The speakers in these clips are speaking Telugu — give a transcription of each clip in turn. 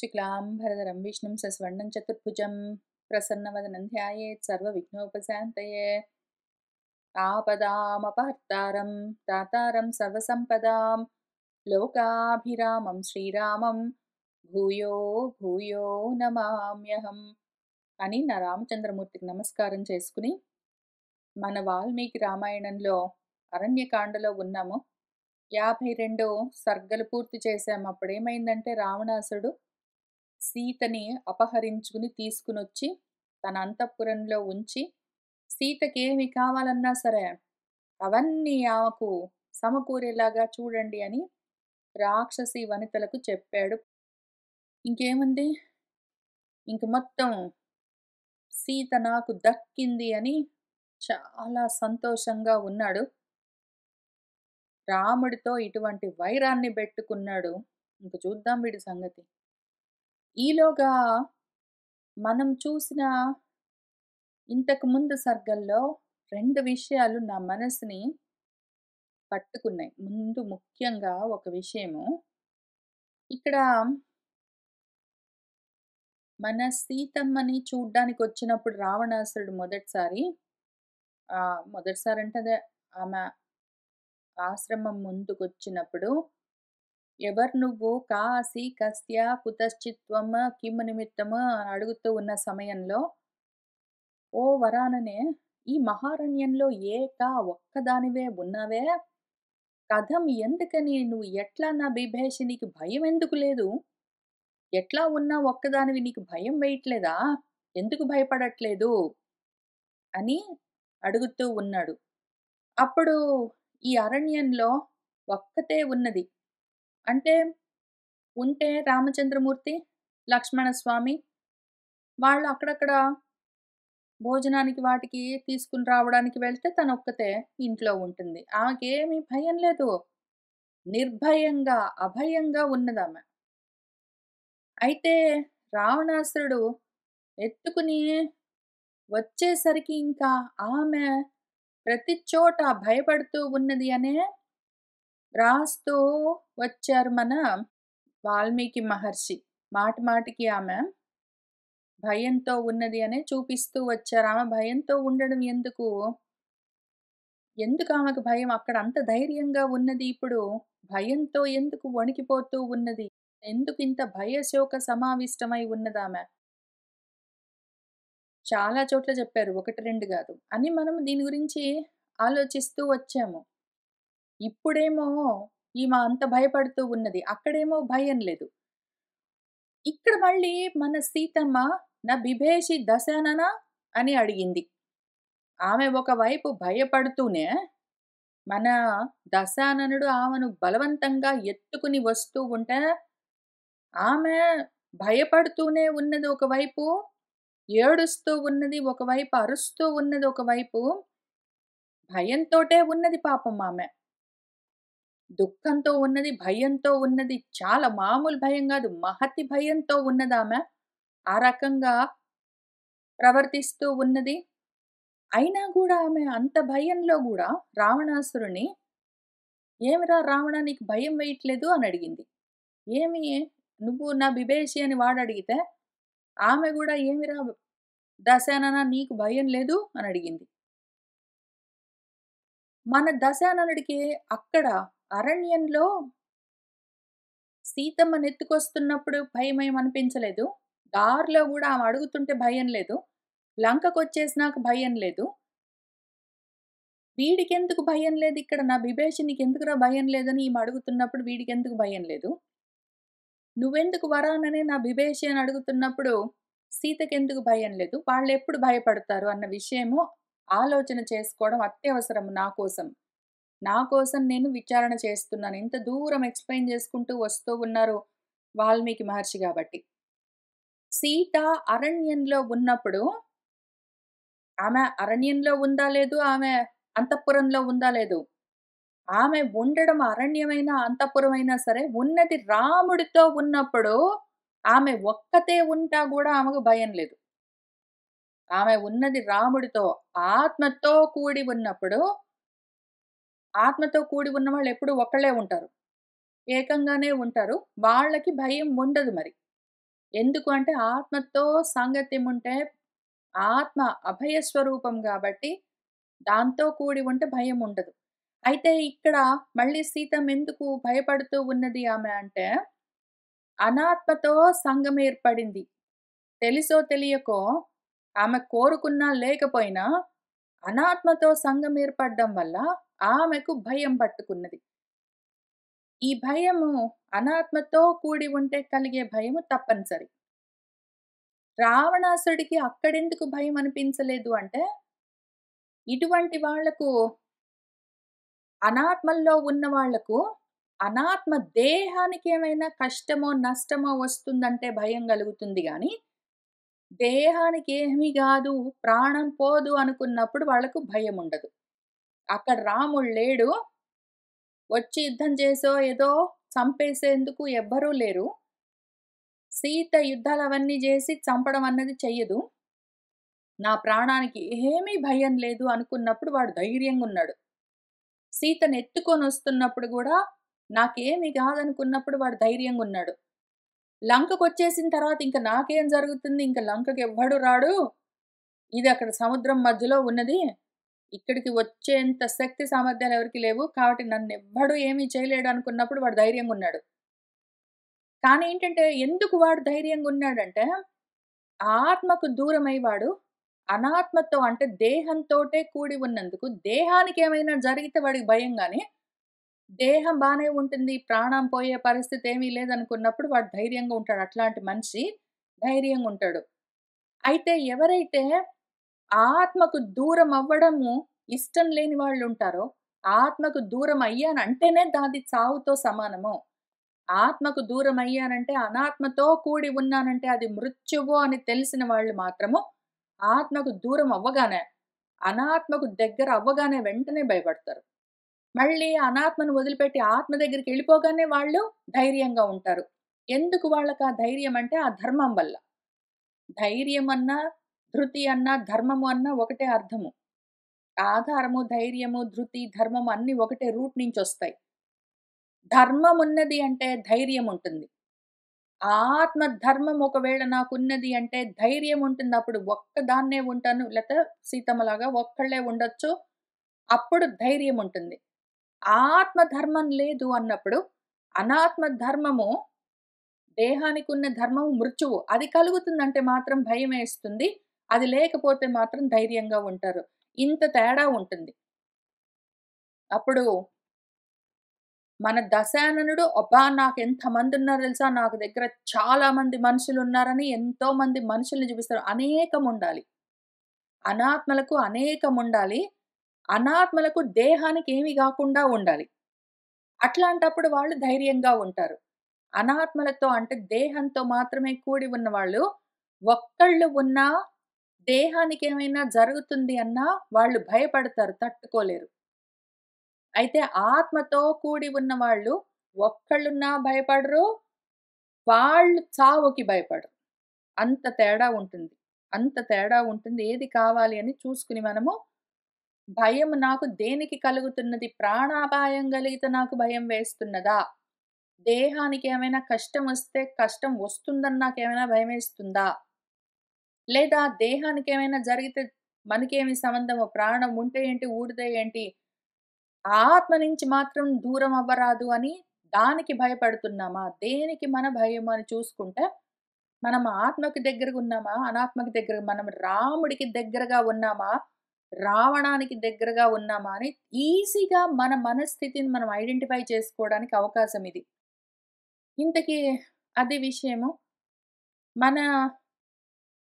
शुक्लाम्भरधरं विष्णुं सस्वर्णं चतुर्भुजं प्रसन्नवदनं ध्यायेत् सर्वविघ्नोपशान्तये आपदामपहर्तारं दातारं सर्वसम्पदां लोकाभिरामं श्रीरामं భూయో భూయో నమామ్యహం అని నా రామచంద్రమూర్తికి నమస్కారం చేసుకుని మన వాల్మీకి రామాయణంలో అరణ్యకాండలో ఉన్నాము. 52 సర్గలు పూర్తి చేశాము. అప్పుడు ఏమైందంటే రావణాసుడు సీతని అపహరించుకుని తీసుకునొచ్చి తన అంతఃపురంలో ఉంచి సీతకి ఏమి కావాలన్నా సరే అవన్నీ ఆమెకు సమకూరేలాగా చూడండి అని రాక్షసి వనితలకు చెప్పాడు. ఇంకేముంది, ఇంక మొత్తం సీత నాకు దక్కింది అని చాలా సంతోషంగా ఉన్నాడు. రాముడితో ఇటువంటి వైరాన్ని పెట్టుకున్నాడు. ఇంక చూద్దాం వీడి సంగతి. ఈలోగా మనం చూసిన ఇంతకు ముందు సర్గల్లో 2 విషయాలు నా మనసుని పట్టుకున్నాయి. ముందు ముఖ్యంగా ఒక విషయము, ఇక్కడ మన సీతమ్మని చూడ్డానికి వచ్చినప్పుడు రావణాసురుడు మొదటిసారి అంటే అదే ఆమె ఆశ్రమం ముందుకొచ్చినప్పుడు, ఎవరు నువ్వు, కాసి కస్య కుతశ్చిత్వం కిము నిమిత్తము అని అడుగుతూ ఉన్న సమయంలో, ఓ వరాననే ఈ మహారణ్యంలో ఒక్కదానివే ఉన్నావే, కథం ఎందుకని, నువ్వు ఎట్లా నా బిభేషి, నీకు భయం ఎందుకు లేదు, ఎట్లా ఉన్నా ఒక్కదానివి, నీకు భయం వేయట్లేదా, ఎందుకు భయపడట్లేదు అని అడుగుతూ ఉన్నాడు. అప్పుడు ఈ అరణ్యంలో ఒక్కతే ఉన్నది అంటే, ఉంటే రామచంద్రమూర్తి లక్ష్మణస్వామి వాళ్ళు అక్కడక్కడ భోజనానికి వాటికి తీసుకుని రావడానికి వెళ్తే తను ఒక్కతే ఇంట్లో ఉంటుంది. ఆమెకేమీ భయం లేదు, నిర్భయంగా అభయంగా ఉన్నదామె. అయితే రావణాసురుడు ఎత్తుకుని వచ్చేసరికి ఇంకా ఆమె ప్రతి చోట భయపడుతూ ఉన్నది అనే రాస్తూ వచ్చారు మన వాల్మీకి మహర్షి. మాటి మాటికి ఆమె భయంతో ఉన్నది అనే చూపిస్తూ వచ్చారు. ఆమె భయంతో ఉండడం ఎందుకు ఆమెకు భయం, అక్కడ అంత ధైర్యంగా ఉన్నది, ఇప్పుడు భయంతో ఎందుకు వణికిపోతూ ఉన్నది, ఎందుకు ఇంత భయశోక సమావిష్టమై ఉన్నదామె? చాలా చోట్ల చెప్పారు, 1, 2 కాదు అని మనం దీని గురించి ఆలోచిస్తూ వచ్చాము. ఇప్పుడేమో ఈమె అంత భయపడుతూ ఉన్నది, అక్కడేమో భయం లేదు. ఇక్కడ మళ్ళీ మన సీతమ్మ నా బిభేషి దశానన అని అడిగింది. ఆమె ఒకవైపు భయపడుతూనే మన దశాననుడు ఆమెను బలవంతంగా ఎత్తుకుని వస్తూ ఉంటే ఆమె భయపడుతూనే ఉన్నది ఒకవైపు, ఏడుస్తూ ఉన్నది ఒకవైపు, అరుస్తూ ఉన్నది ఒకవైపు, భయంతోటే ఉన్నది పాపం ఆమె. దుఃఖంతో ఉన్నది, భయంతో ఉన్నది, చాలా మామూలు భయం కాదు, మహతి భయంతో ఉన్నదామె. ఆ రకంగా ప్రవర్తిస్తూ ఉన్నది. అయినా కూడా ఆమె అంత భయంలో కూడా రావణాసురుని, ఏమిరా రావణ, నీకు భయం వేయట్లేదు అని అడిగింది. ఏమి, నువ్వు నా బిభేషి అని వాడు అడిగితే ఆమె కూడా ఏమిరా దశానన, నీకు భయం లేదు అని అడిగింది. మన దశాననుడికి అక్కడ అరణ్యంలో సీతమ్మని ఎత్తుకొస్తున్నప్పుడు భయమేం అనిపించలేదు, దారిలో కూడా ఆమె అడుగుతుంటే భయం లేదు, లంకకొచ్చేసినాక భయం లేదు. వీడికెందుకు భయం లేదు, ఇక్కడ నా బిభేషి నీకెందుకురా భయం లేదని ఈమె అడుగుతున్నప్పుడు వీడికెందుకు భయం లేదు, నువ్వెందుకు వరాననే నా బిభేషి అని అడుగుతున్నప్పుడు సీతకెందుకు భయం లేదు, వాళ్ళు ఎప్పుడు భయపడతారు అన్న విషయము ఆలోచన చేసుకోవడం అత్యవసరం. నా కోసం నేను విచారణ చేస్తున్నాను. ఇంత దూరం ఎక్స్ప్లెయిన్ చేసుకుంటూ వస్తూ ఉన్నారు వాల్మీకి మహర్షి కాబట్టి. సీత అరణ్యంలో ఉన్నప్పుడు, ఆమె అరణ్యంలో ఉందా లేదు, ఆమె అంతఃపురంలో ఉందా లేదు, ఆమె ఉండడం అరణ్యమైనా అంతఃపురమైనా సరే ఉన్నది రాముడితో ఉన్నప్పుడు, ఆమె ఒక్కతే ఉంటా కూడా ఆమెకు భయం లేదు. ఆమె ఉన్నది రాముడితో, ఆత్మతో కూడి ఉన్నప్పుడు, ఆత్మతో కూడి ఉన్న వాళ్ళు ఎప్పుడు ఒక్కళ్ళే ఉంటారు, ఏకంగానే ఉంటారు, వాళ్ళకి భయం ఉండదు. మరి ఎందుకు అంటే ఆత్మతో సాంగత్యం ఉంటే ఆత్మ అభయ స్వరూపం గాబట్టి దాంతో కూడి ఉంటే భయం ఉండదు. అయితే ఇక్కడ మళ్ళీ సీతమ్మ ఎందుకు భయపడుతూ ఉన్నది ఆమె అంటే, అనాత్మతో సంఘం ఏర్పడింది. తెలిసో తెలియకో ఆమె కోరుకున్నా లేకపోయినా అనాత్మతో సంఘం ఏర్పడడం వల్ల ఆమెకు భయం పట్టుకున్నది. ఈ భయము అనాత్మతో కూడి ఉంటే కలిగే భయము తప్పనిసరి. రావణాసుడికి అక్కడెందుకు భయం అనిపించలేదు అంటే, ఇటువంటి వాళ్లకు అనాత్మల్లో ఉన్న వాళ్లకు అనాత్మ దేహానికి ఏమైనా కష్టమో, నష్టమో వస్తుందంటే భయం కలుగుతుంది గానీ, దేహానికి ఏమీ గాదు, ప్రాణం పోదు అనుకున్నప్పుడు వాళ్ళకు భయముండదు. అక్కడ రాముడు లేడు, వచ్చి యుద్ధం చేసో ఏదో చంపేసేందుకు ఎవ్వరూ లేరు. సీత యుద్ధాలవన్నీ జేసి చంపడం అన్నది చెయ్యదు. నా ప్రాణానికి ఏమీ భయం లేదు అనుకున్నప్పుడు వాడు ధైర్యంగున్నాడు. సీతను ఎత్తుకొనొస్తున్నప్పుడు గూడా నాకేమి గాదనుకున్నప్పుడు వాడు ధైర్యంగున్నాడు. లంకకొచ్చేసిన తర్వాత ఇంక నాకేం జరుగుతుంది? ఇంక లంకకెవ్వడు రాడు. ఇది అక్కడ సముద్రం మధ్యలో ఉన్నది. ఇక్కడికి వచ్చేంత శక్తి సామర్థ్యాలు ఎవరికీ లేవు. కాబట్టి నన్నెవ్వడు ఏమీ చేయలేడు అనుకున్నప్పుడు వాడు ధైర్యంగున్నాడు. కానీ ఏంటంటే ఎందుకు వాడు ధైర్యంగున్నాడంటే, ఆత్మకు దూరమై వాడు అనాత్మతో అంటే దేహంతోటే కూడి ఉన్నందుకు దేహానికేమైనా జరిగితే వాడికి భయం గానీ, దేహం బానే ఉంటుంది, ప్రాణం పోయే పరిస్థితి ఏమీ లేదనుకున్నప్పుడు వాడు ధైర్యంగా ఉంటాడు. అట్లాంటి మనిషి ధైర్యంగుంటాడు. అయితే ఎవరైతే ఆత్మకు దూరం అవ్వడము ఇష్టం లేని వాళ్ళుంటారో, ఆత్మకు దూరం అయ్యానంటేనే దాది చావుతో సమానము. ఆత్మకు దూరం అయ్యానంటే, అనాత్మతో కూడి ఉన్నానంటే అది మృత్యువు అని తెలిసిన వాళ్ళు మాత్రము ఆత్మకు దూరం అవ్వగానే, అనాత్మకు దగ్గర అవ్వగానే వెంటనే భయపడతారు. మళ్ళీ అనాత్మను వదిలిపెట్టి ఆత్మ దగ్గరికెళ్ళిపోగానే వాళ్ళు ధైర్యంగా ఉంటారు. ఎందుకు వాళ్ళకా ధైర్యం అంటే ఆ ధర్మం వల్ల. ధైర్యం అన్నా, ధృతి అన్నా, ధర్మము అన్నా ఒకటే అర్థము. ఆధారము, ధైర్యము, ధృతి, ధర్మము అన్నీ ఒకటే రూట్ నుంచొస్తాయి. ధర్మమున్నది అంటే ధైర్యం ఉంటుంది. ఆత్మ ధర్మం ఒకవేళ నాకున్నది అంటే ధైర్యం ఉంటుంది. అప్పుడు ఒక్కదాన్నే ఉంటాను. లేతే సీతమ్మలాగా ఒక్కళ్ళే ఉండొచ్చు. అప్పుడు ధైర్యం ఉంటుంది. ఆత్మ ధర్మం లేదు అన్నప్పుడు అనాత్మ ధర్మము దేహానికున్న ధర్మము మృత్యువు. అది కలుగుతుందంటే మాత్రం భయమేస్తుంది. అది లేకపోతే మాత్రం ధైర్యంగా ఉంటారు. ఇంత తేడా ఉంటుంది. అప్పుడు మన దశాననుడు అబ్బా! నాకెంతమందున్నారో తెలుసా? నాకు దగ్గర చాలా మంది మనుషులున్నారని ఎంతో మంది మనుషుల్ని చూపిస్తారు. అనేకముండాలి. అనాత్మలకు అనేకముండాలి. అనాత్మలకు దేహానికి ఏమి గాకుండా ఉండాలి. అట్లాంటప్పుడు వాళ్ళు ధైర్యంగా ఉంటారు. అనాత్మలతో అంటే దేహంతో మాత్రమే కూడి ఉన్నవాళ్ళు ఒక్కళ్ళు ఉన్నా దేహానికేమైనా జరుగుతుంది అన్నా వాళ్ళు భయపడతారు. తట్టుకోలేరు. అయితే ఆత్మతో కూడి ఉన్నవాళ్ళు ఒక్కళ్ళున్నా భయపడరు. వాళ్ళు చావుకి భయపడరు. అంత తేడా ఉంటుంది. అంత తేడా ఉంటుంది. ఏది కావాలి అని చూసుకొని మనము భయం నాకు దేనికి కలుగుతున్నది? ప్రాణాపాయం కలిగితే నాకు భయం వేస్తున్నదా? దేహానికి ఏమైనా కష్టం వస్తే కష్టం వస్తుందని నాకేమైనా భయమేస్తుందా? లేదా దేహానికి ఏమైనా జరిగితే మనకేమి సంబంధము? ప్రాణం ఉంటే ఏంటి? ఊడితే ఏంటి? ఆత్మ నుంచి మాత్రం దూరం అవ్వరాదు అని దానికి భయపడుతున్నామా? దేనికి మన భయం అని చూసుకుంటే, మనం ఆత్మకి దగ్గరగా ఉన్నామా? అనాత్మకి దగ్గర మనం రాముడికి దగ్గరగా ఉన్నామా? రావణానికి దగ్గరగా ఉన్నామా? అని ఈజీగా మన మనస్థితిని మనం ఐడెంటిఫై చేసుకోవడానికి అవకాశం ఇది. ఇంతకీ అది విషయము. మన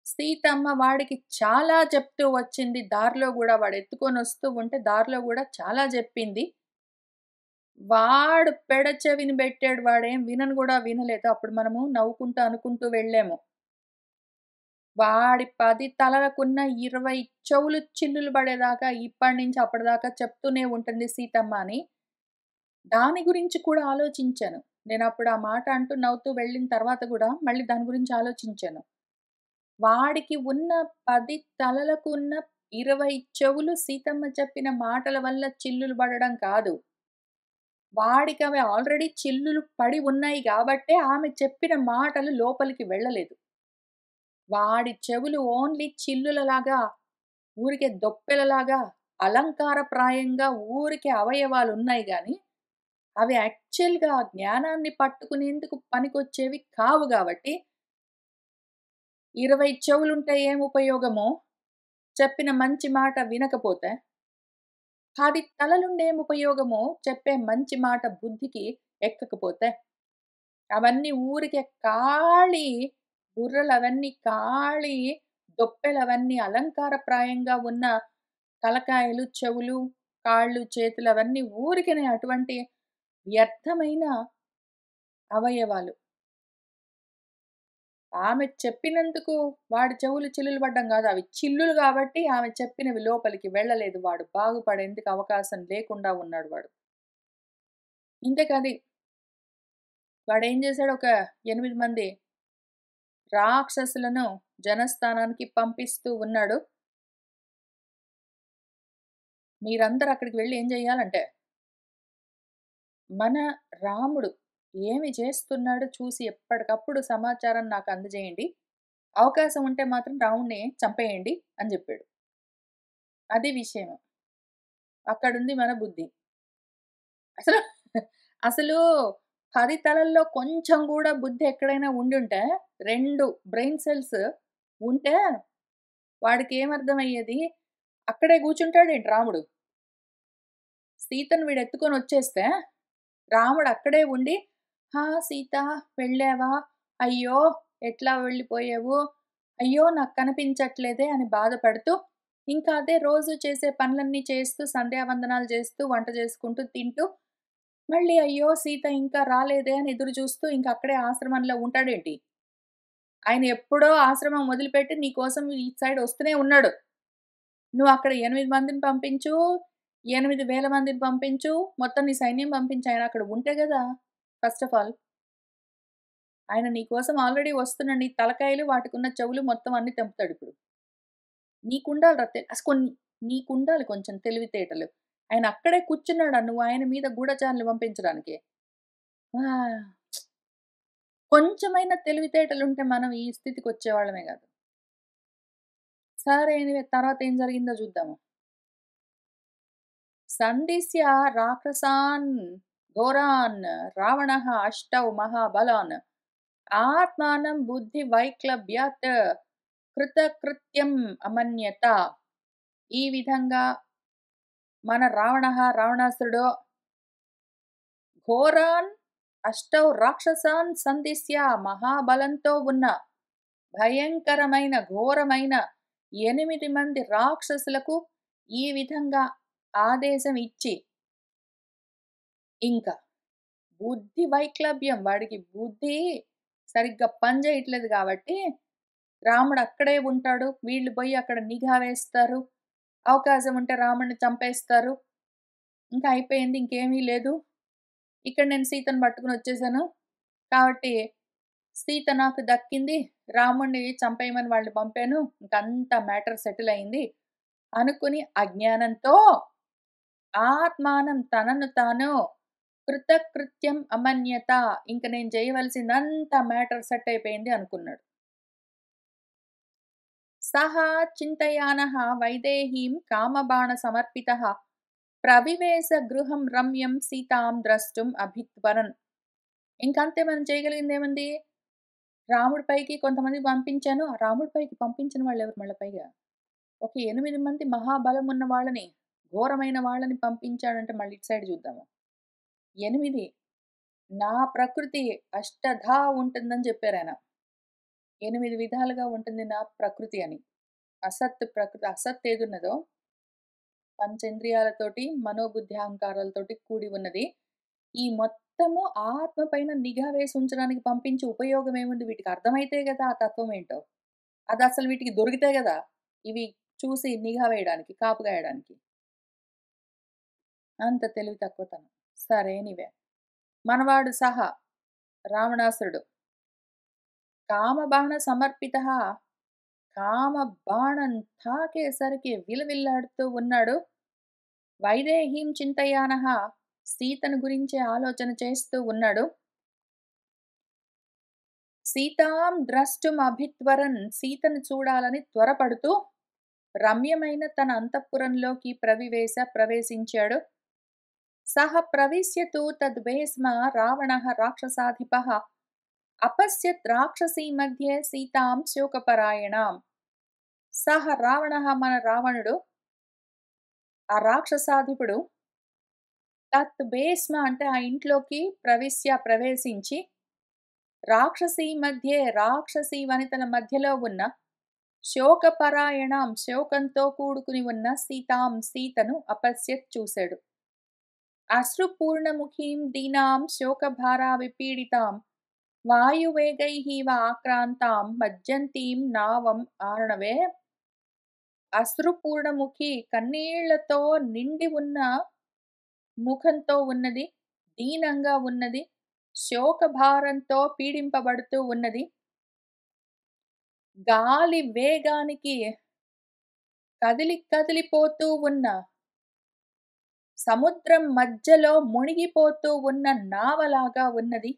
సీతమ్మ వాడికి చాలా చెప్తూ వచ్చింది. దారిలో గూడా వాడెత్తుకొనొస్తూ ఉంటే దారిలో గూడా చాలా జెప్పింది. వాడు పెడచెవిని బెట్టాడు. వాడేం వినను గూడా వినలేదు. అప్పుడు మనము నవ్వుకుంటూ అనుకుంటూ వెళ్ళాము. వాడి 10 తలలకున్న 20 చెవులు చిల్లులు పడేదాకా ఇప్పటి నుంచి అప్పటిదాకా చెప్తూనే ఉంటుంది సీతమ్మ అని. దాని గురించి కూడా ఆలోచించాను. నేనప్పుడు ఆ మాట అంటూ నవ్వుతూ వెళ్ళిన తర్వాత గూడా మళ్ళీ దాని గురించి ఆలోచించాను. వాడికి ఉన్న 10 తలలకు ఉన్న 20 చెవులు సీతమ్మ చెప్పిన మాటల వల్ల చిల్లులు పడడం కాదు. వాడికి అవి ఆల్రెడీ చిల్లులు పడి ఉన్నాయి గాబట్టే ఆమె చెప్పిన మాటలు లోపలికి వెళ్ళలేదు. వాడి చెవులు ఓన్లీ చిల్లులలాగా, ఊరికే దొప్పెలలాగా, అలంకారప్రాయంగా ఊరికే అవయవాలున్నాయి గానీ, అవి యాక్చువల్‌గా జ్ఞానాన్ని పట్టుకునేందుకు పనికొచ్చేవి కావు గాబట్టి, 20 చెవులుంటే ఏం ఉపయోగమో, చెప్పిన మంచి మాట వినకపోతే? 10 తలలుండేం ఉపయోగమో, చెప్పే మంచి మాట బుద్ధికి ఎక్కకపోతే? అవన్నీ ఊరికే ఖాళీ బుర్రలవన్నీ ఖాళీ దొప్పెలవన్నీ అలంకారప్రాయంగా ఉన్న తలకాయలు, చెవులు, కాళ్ళు, చేతులు అవన్నీ ఊరికనే అటువంటి వ్యర్థమైన అవయవాలు. ఆమె చెప్పినందుకు వాడి చెవులు చిల్లులు పడ్డం గాదు. అవి చిల్లులు గాబట్టి ఆమె చెప్పినవి లోపలికి వెళ్ళలేదు. వాడు బాగుపడేందుకు అవకాశం లేకుండా ఉన్నాడు వాడు. ఇంతకది వాడేం జేశాడు ఒక 8 మంది రాక్షసులను జనస్థానానికి పంపిస్తూ ఉన్నాడు. మీరందరూ అక్కడికి వెళ్లి ఏం జేయాలంటే, మన రాముడు ఏమి చేస్తున్నాడో చూసి ఎప్పటికప్పుడు సమాచారం నాకు అందజేయండి. అవకాశం ఉంటే మాత్రం రాముడిని చంపేయండి అని జెప్పాడు. అది విషయం. అక్కడుంది మన బుద్ధి. అసలు అసలు 10 తలల్లో కొంచెం గూడా బుద్ధి ఎక్కడైనా ఉండుంటే 2 బ్రెయిన్ సెల్స్ ఉంటే వాడికేమర్థమయ్యేది? అక్కడే గూర్చుంటాడేంటి రాముడు? సీతను వీడెత్తుకొనొచ్చేస్తే, రాముడక్కడే ఉండి, "హా! సీత వెళ్ళావా? అయ్యో! ఎట్లా వెళ్ళిపోయావు? అయ్యో! నాకు కనిపించట్లేదే" అని బాధపడుతూ, ఇంకా అదే రోజు చేసే పనులన్నీ చేస్తూ, సంధ్యావందనాలు చేస్తూ, వంట చేసుకుంటూ, తింటూ, మళ్ళీ అయ్యో! సీత ఇంకా రాలేదే అని ఎదురు చూస్తూ, ఇంక అక్కడే ఆశ్రమంలో ఉంటాడేంటి? ఆయన ఎప్పుడో ఆశ్రమం వదిలిపెట్టి నీ కోసం ఇటు సైడ్ వస్తూనే ఉన్నాడు. నువ్వక్కడ 8 మందిని పంపించు, 8,000 మందిని పంపించు, మొత్తం నీ సైన్యం పంపించు. ఆయన అక్కడ ఉంటే గదా! First of all. ఆయన నీ కోసం ఆల్రెడీ వస్తున్నాడు. నీ తలకాయలు, వాటికున్న చెవులు మొత్తం అన్నీ తెంపుతాడిప్పుడు. నీకుండాలిరా నీకుండాలి కొంచెం తెలివితేటలు. ఆయన అక్కడే కూర్చున్నాడా నువ్వు ఆయన మీద గూఢచారుల్ని పంపించడానికి? ఆ! కొంచెమైనా తెలివితేటలుంటే మనం ఈ స్థితికొచ్చేవాళ్ళమే గాదు. సరే ఎనీవే తర్వాత ఏం జరిగిందో జూద్దాము. సందిశ్య రాక్షసాన్ ఘోరాన్ రావణః అష్టౌ మహాబలాన్ ఆత్మానం బుద్ధి వైక్లభ్యాత్ కృతకృత్యం అమన్యత. ఈ విధంగా మన రావణాసురుడు ఘోరాన్ అష్టౌ రాక్షసాన్ సందిశ్య మహాబలంతో ఉన్న భయంకరమైన ఘోరమైన 8 మంది రాక్షసులకు ఈ విధంగా ఆదేశం ఇచ్చి ఇంకా బుద్ధి వైక్లభ్యం వాడికి బుద్ధి సరిగ్గా పనిచేయట్లేదు కాబట్టి రాముడు అక్కడే ఉంటాడు. వీళ్ళు పోయి అక్కడ నిఘా వేస్తారు. అవకాశం ఉంటే రాముడిని చంపేస్తారు. ఇంకా అయిపోయింది. ఇంకేమీ లేదు. ఇక్కడ నేను సీతను పట్టుకొని వచ్చేసాను. కాబట్టి సీత నాకు దక్కింది. రాముడిని చంపేయమని వాళ్ళని పంపాను. ఇంకంతా మ్యాటర్ సెటిల్ అయింది. అనుకుని అజ్ఞానంతో ఆత్మానం తనను తాను కృతకృత్యం అమన్యత. ఇంక నేను చేయవలసిందంతా మ్యాటర్ సెట్ అయిపోయింది అనుకున్నాడు. సహ చింతయానః వైదేహీం కామబాణ సమర్పితః ప్రవివేశ గృహం రమ్యం సీతాం ద్రష్టుం అభిత్వరన్. ఇంకంతే మనం చేయగలిగిందేముంది? రాముడి పైకి కొంతమందిని పంపించాను. ఆ రాముడి పైకి పంపించిన వాళ్ళెవరు మళ్ళా పైగా? ఒక 8 మంది మహాబలం ఉన్న వాళ్ళని, ఘోరమైన వాళ్ళని పంపించాడంటే మళ్ళీ ఇటు సైడ్ చూద్దాము. 8 నా ప్రకృతి అష్టధా ఉంటుందని చెప్పారాయన. 8 విధాలుగా ఉంటుంది నా ప్రకృతి అని. ప్రకృతి అసత్ ఏదున్నదో పంచేంద్రియాలతోటి, మనోబుద్ధి అహంకారాలతోటి కూడి ఉన్నది. ఈ మొత్తము ఆత్మ పైన నిఘా వేసి ఉంచడానికి పంపించి ఉపయోగం ఏముంది? వీటికి అర్థమైతే గదా! ఆ తత్వం ఏంటో. అదసలు వీటికి దొరికితే గదా! ఇవి చూసి నిఘా వేయడానికి, కాపు గాయడానికి. అంత తెలివి తక్కువతనం. సరే ఎనీవే. మనవాడు సహా రావణాసురుడు కామబాణ సమర్పితః కామ బాణం తాకేసరికి విలవిల్లాడుతూ ఉన్నాడు. వైదేహీం చింతయానః సీతను గురించే ఆలోచన చేస్తూ ఉన్నాడు. సీతాం ద్రష్టుమభిత్వరన్, సీతను చూడాలని త్వరపడుతూ రమ్యమైన తన అంతఃపురంలోకి ప్రవేశించాడు. సహ ప్రవిశ్య తు తద్వేస్మ రావణః రాక్షసాధిపః అపశ్యత్ రాక్షసీ మధ్యే సీతాం శోకపరాయణాం. సహ రావణః, మన రావణుడు, ఆ రాక్షసాధిపుడు, తత్ భేస్మ అంటే ఆ ఇంట్లోకి ప్రవేశించి, రాక్షసీ మధ్యే, రాక్షసీ వనితల మధ్యలో ఉన్న, శోకపరాయణాం శోకంతో కూడుకుని ఉన్న, సీతను అపశ్యత్ చూశాడు. అశ్రుపూర్ణముఖీం దీనాం శోకభారా విపీడితాం వాయువేగైః ఆక్రాంతాం మజ్జంతీం నావం ఆర్ణవే. అశ్రుపూర్ణముఖి, కన్నీళ్లతో నిండి ఉన్న ముఖంతో ఉన్నది, దీనంగా ఉన్నది, శోకభారంతో పీడింపబడుతూ ఉన్నది, గాలి వేగానికి కదిలిపోతూ ఉన్న, సముద్రం మధ్యలో మునిగిపోతూ ఉన్న నావలాగా ఉన్నది.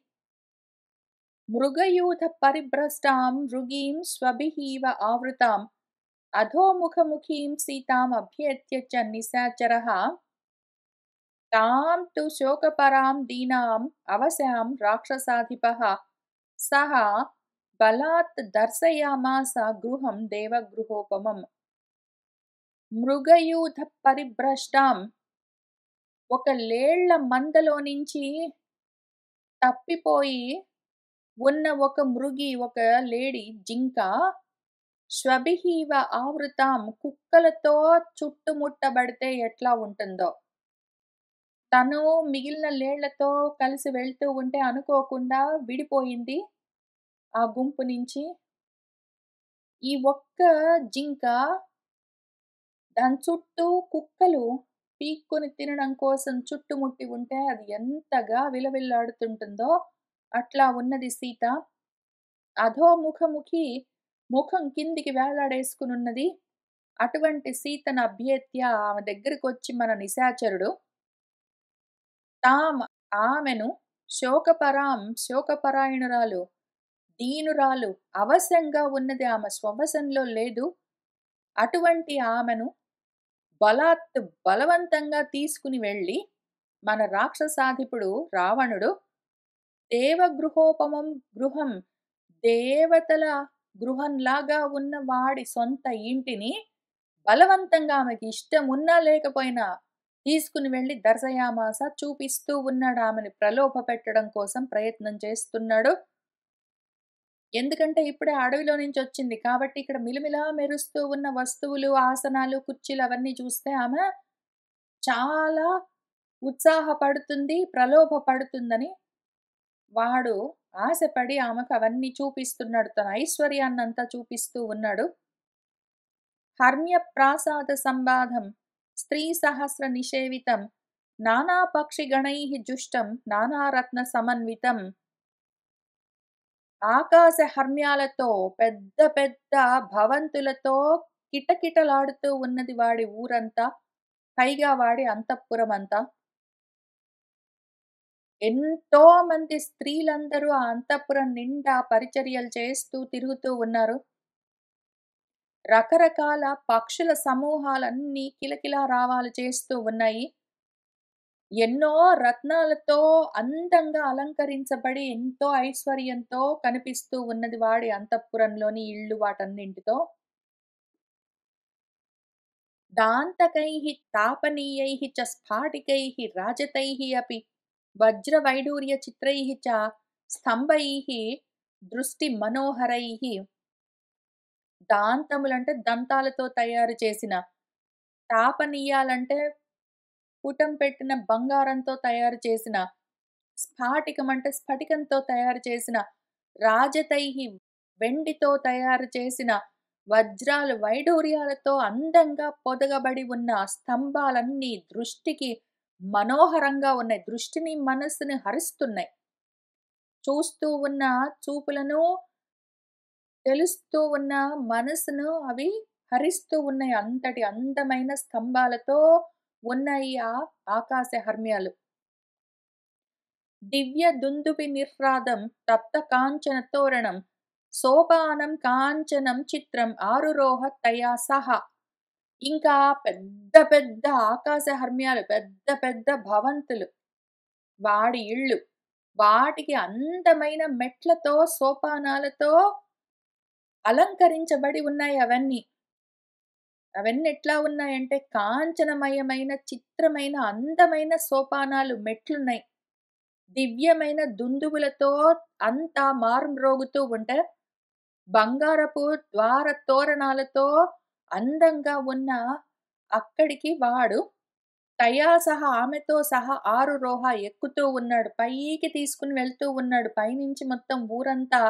మృగయూథ పరిభ్రష్టాం మృగీం స్వభిః ఆవృతాం అధోముఖముఖీం సీతాం అభ్యేత్య చ నిశాచరః తాం తు శోకపరాం దీనాం అవశాం రాక్షసాధిపః సహ బలాత్ దర్శయామాస గృహం దేవగృహోపమం. మృగయూథ పరిభ్రష్టాం, ఒక లేళ్ల మందలో నుంచి తప్పిపోయి ఉన్న ఒక మృగి, ఒక లేడీ జింక, శ్వభిః ఆవృతాం, కుక్కలతో చుట్టుముట్టబడితే ఎట్లా ఉంటుందో, తను మిగిలిన లేళ్లతో కలిసి వెళ్తూ ఉంటే అనుకోకుండా విడిపోయింది ఆ గుంపు నుంచి. ఈ ఒక్క జింక, దాని చుట్టూ కుక్కలు పీక్కుని తినడం కోసం చుట్టుముట్టి ఉంటే అది ఎంతగా విలవిల్లాడుతుంటుందో అట్లా ఉన్నది సీత. అధోముఖముఖి, ముఖం కిందికి వేలాడేసుకునున్నది. అటువంటి సీతను అభ్యేత్య, ఆమె దగ్గరికి వచ్చి మన నిశాచరుడు, తాం ఆమెను, శోకపరాం శోకపరాయణురాలు, దీనురాలు, అవశంగా ఉన్నది, ఆమె స్వవశంలో లేదు, అటువంటి ఆమెను బలవంతంగా తీసుకుని వెళ్ళి మన రాక్షసాధిపుడు రావణుడు దేవగృహోపమం గృహం, దేవతల గృహంలాగా ఉన్న వాడి సొంత ఇంటిని బలవంతంగా, ఆమెకి ఇష్టం ఉన్నా లేకపోయినా తీసుకుని వెళ్ళి దర్శయామాస చూపిస్తూ ఉన్నాడు. ఆమెను ప్రలోభ పెట్టడం కోసం ప్రయత్నం చేస్తున్నాడు. ఎందుకంటే ఇప్పుడే అడవిలో నుంచి వచ్చింది కాబట్టి ఇక్కడ మిలమిలా మెరుస్తూ ఉన్న వస్తువులు, ఆసనాలు, కుర్చీలు అవన్నీ చూస్తే ఆమె చాలా ఉత్సాహపడుతుంది, ప్రలోభ పడుతుందని వాడు ఆశపడి ఆమెకు అవన్నీ చూపిస్తున్నాడు. తన ఐశ్వర్యాన్నంతా చూపిస్తూ ఉన్నాడు. హర్మ్య ప్రాసాద సంబాధం స్త్రీ సహస్ర నిషేవితం నానా పక్షిగణైః జుష్టం నానారత్న సమన్వితం. ఆకాశ హర్మ్యాలతో, పెద్ద పెద్ద భవంతులతో కిటకిటలాడుతూ ఉన్నది వాడి ఊరంతా, పైగా వాడి అంతఃపురమంతా. ఎంతో మంది స్త్రీలందరూ ఆ అంతఃపురం నిండా పరిచర్యలు చేస్తూ తిరుగుతూ ఉన్నారు. రకరకాల పక్షుల సమూహాలన్నీ కిలకిలా రావాలు చేస్తూ ఉన్నాయి. ఎన్నో రత్నాలతో అందంగా అలంకరించబడి ఎంతో ఐశ్వర్యంతో కనిపిస్తూ ఉన్నది వాడి అంతఃపురంలోని ఇళ్ళు వాటన్నింటితో. దాంతకైః తాపనీయైః చ స్ఫాటికైః రాజతైః అపి వజ్రవైడూర్య చిత్రైః చ స్తంభైః దృష్టి మనోహరైః. దాంతములంటే దంతాలతో తయారు చేసిన, తాపనీయాలంటే పుటం పెట్టిన బంగారంతో తయారు చేసిన, స్ఫాటికం అంటే స్ఫటికంతో తయారు చేసిన, రాజతైహి వెండితో తయారు చేసిన, వజ్రాలు వైడూర్యాలతో అందంగా పొదగబడి ఉన్న స్తంభాలన్నీ దృష్టికి మనోహరంగా ఉన్నాయి. దృష్టిని, మనస్సుని హరిస్తున్నాయి. చూస్తూ ఉన్న చూపులను, తెలుస్తూ ఉన్న మనసును అవి హరిస్తూ ఉన్నాయి. అంతటి అందమైన స్తంభాలతో ఉన్నాయి ఆ ఆకాశ హర్మ్యాలు. దివ్య దుందుభి నిర్హ్లాదం తప్త కాంచన తోరణం సోపానం కాంచనం చిత్రం ఆరురోహ తయా సహా. ఇంకా పెద్ద పెద్ద ఆకాశ హర్మ్యాలు, పెద్ద పెద్ద భవంతులు, వాడి ఇళ్ళు, వాటికి అందమైన మెట్లతో సోపానాలతో అలంకరించబడి ఉన్నాయి అవన్నీ. అవన్నీ ఎట్లా ఉన్నాయంటే కాంచనమయమైన చిత్రమైన అందమైన సోపానాలు, మెట్లున్నాయి. దివ్యమైన దుందుబులతో అంతా మారుమ్రోగుతూ ఉంటే, బంగారపు ద్వార తోరణాలతో అందంగా ఉన్న అక్కడికి వాడు తయా సహా, ఆమెతో సహా ఆరురోహ ఎక్కుతూ ఉన్నాడు. పైకి తీసుకుని వెళ్తూ ఉన్నాడు. పైనుంచి మొత్తం ఊరంతా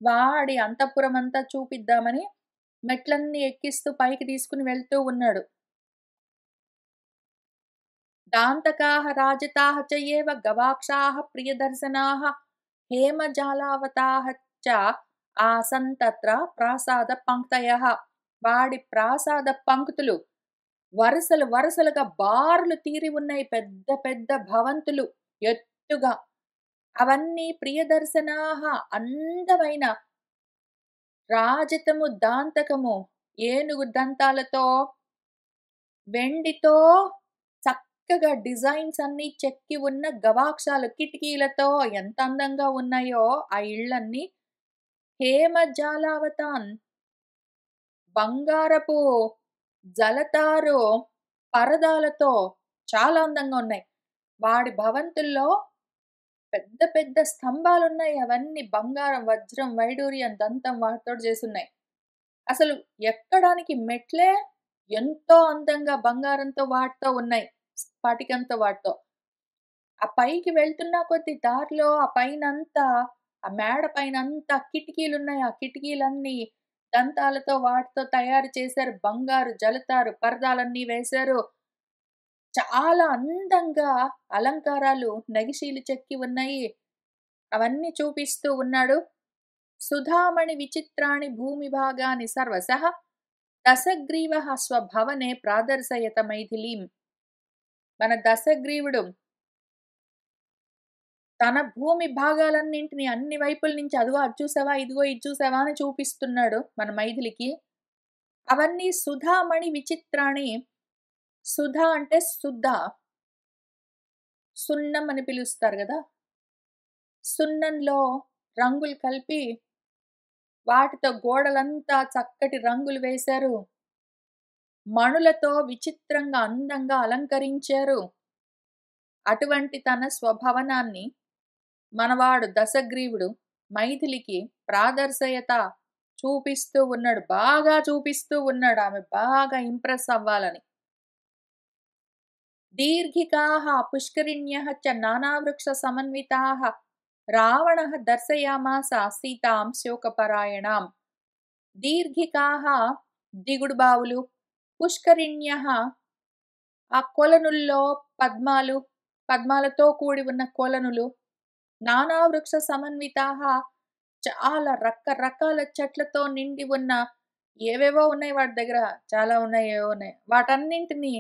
వాడి అంతఃపురమంతా చూపిద్దామని మెట్లన్నీ ఎక్కిస్తూ పైకి తీసుకుని వెళ్తూ ఉన్నాడు. దాంతకాః రాజతాః చ ఏవ గవాక్షాః ప్రియదర్శనాః హేమజాలావతాః చ ఆసన్ తత్ర ప్రాసాద పంక్తయః. వాడి ప్రాసాద పంక్తులు వరుసలు వరుసలుగా బారులు తీరి ఉన్నాయి. పెద్ద పెద్ద భవంతులు ఎత్తుగా. అవన్నీ ప్రియదర్శనాః, అందమైన రాజతము దాంతకము ఏనుగు దంతాలతో, వెండితో చక్కగా డిజైన్స్ అన్నీ చెక్కి ఉన్న గవాక్షాలు, కిటికీలతో ఎంత అందంగా ఉన్నాయో ఆ ఇళ్ళన్నీ. హేమజాలావతాన్, బంగారపు జలతారు పరదాలతో చాలా అందంగా ఉన్నాయి. వాడి భవంతుల్లో పెద్ద పెద్ద స్తంభాలున్నాయి. అవన్నీ బంగారం, వజ్రం, వైడూర్యం, దంతం వాటితోటి చేసున్నాయి. అసలు ఎక్కడానికి మెట్లే ఎంతో అందంగా బంగారంతో వాటితో ఉన్నాయి. స్ఫటికంతో వాటితో. ఆ పైకి వెళ్తున్న కొద్దీ దారిలో ఆ పైనంతా, ఆ మేడ పైనంతా కిటికీలున్నాయి. ఆ కిటికీలన్నీ దంతాలతో వాటితో తయారు చేశారు. బంగారు జలతారు పరదాలన్నీ వేశారు. చాలా అందంగా అలంకారాలు, నగిషీలు చెక్కి ఉన్నాయి. అవన్నీ చూపిస్తూ ఉన్నాడు. సుధామణి విచిత్రాణి భూమి భాగాని సర్వశః దశగ్రీవః స్వభవనే ప్రాదర్శయత మైథిలీం. మన దశగ్రీవుడు తన భూమి భాగాలన్నింటిని అన్ని వైపుల నుంచి అదిగో అది చూసావా, ఇదిగో ఇది చూసావా అని చూపిస్తున్నాడు మన మైథిలికి. అవన్నీ సుధామణి విచిత్రాణి. సుధ అంటే శుద్ధ, సున్నం అని పిలుస్తారు గదా! సున్నంలో రంగులు కలిపి వాటితో గోడలంతా చక్కటి రంగులు వేశారు. మణులతో విచిత్రంగా అందంగా అలంకరించారు. అటువంటి తన స్వభవనాన్ని మనవాడు దశగ్రీవుడు మైథిలికి ప్రాదర్శయత చూపిస్తూ ఉన్నాడు. బాగా చూపిస్తూ ఉన్నాడు. ఆమె బాగా ఇంప్రెస్ అవ్వాలని. దీర్ఘికాః పుష్కరిణ్యః చ నానావృక్ష సమన్వితాః రావణః దర్శయామాస సీతాం శోకపరాయణాం. దీర్ఘికాః దిగుడు బావులు, పుష్కరిణ్యః ఆ కొలనుల్లో పద్మాలు, పద్మాలతో కూడి ఉన్న కొలనులు, నానా వృక్ష సమన్వితాః చాలా రకరకాల చెట్లతో నిండి ఉన్న ఏవేవో ఉన్నాయి వాటి దగ్గర. చాలా ఉన్నాయి, ఏవో ఉన్నాయి. వాటన్నింటిని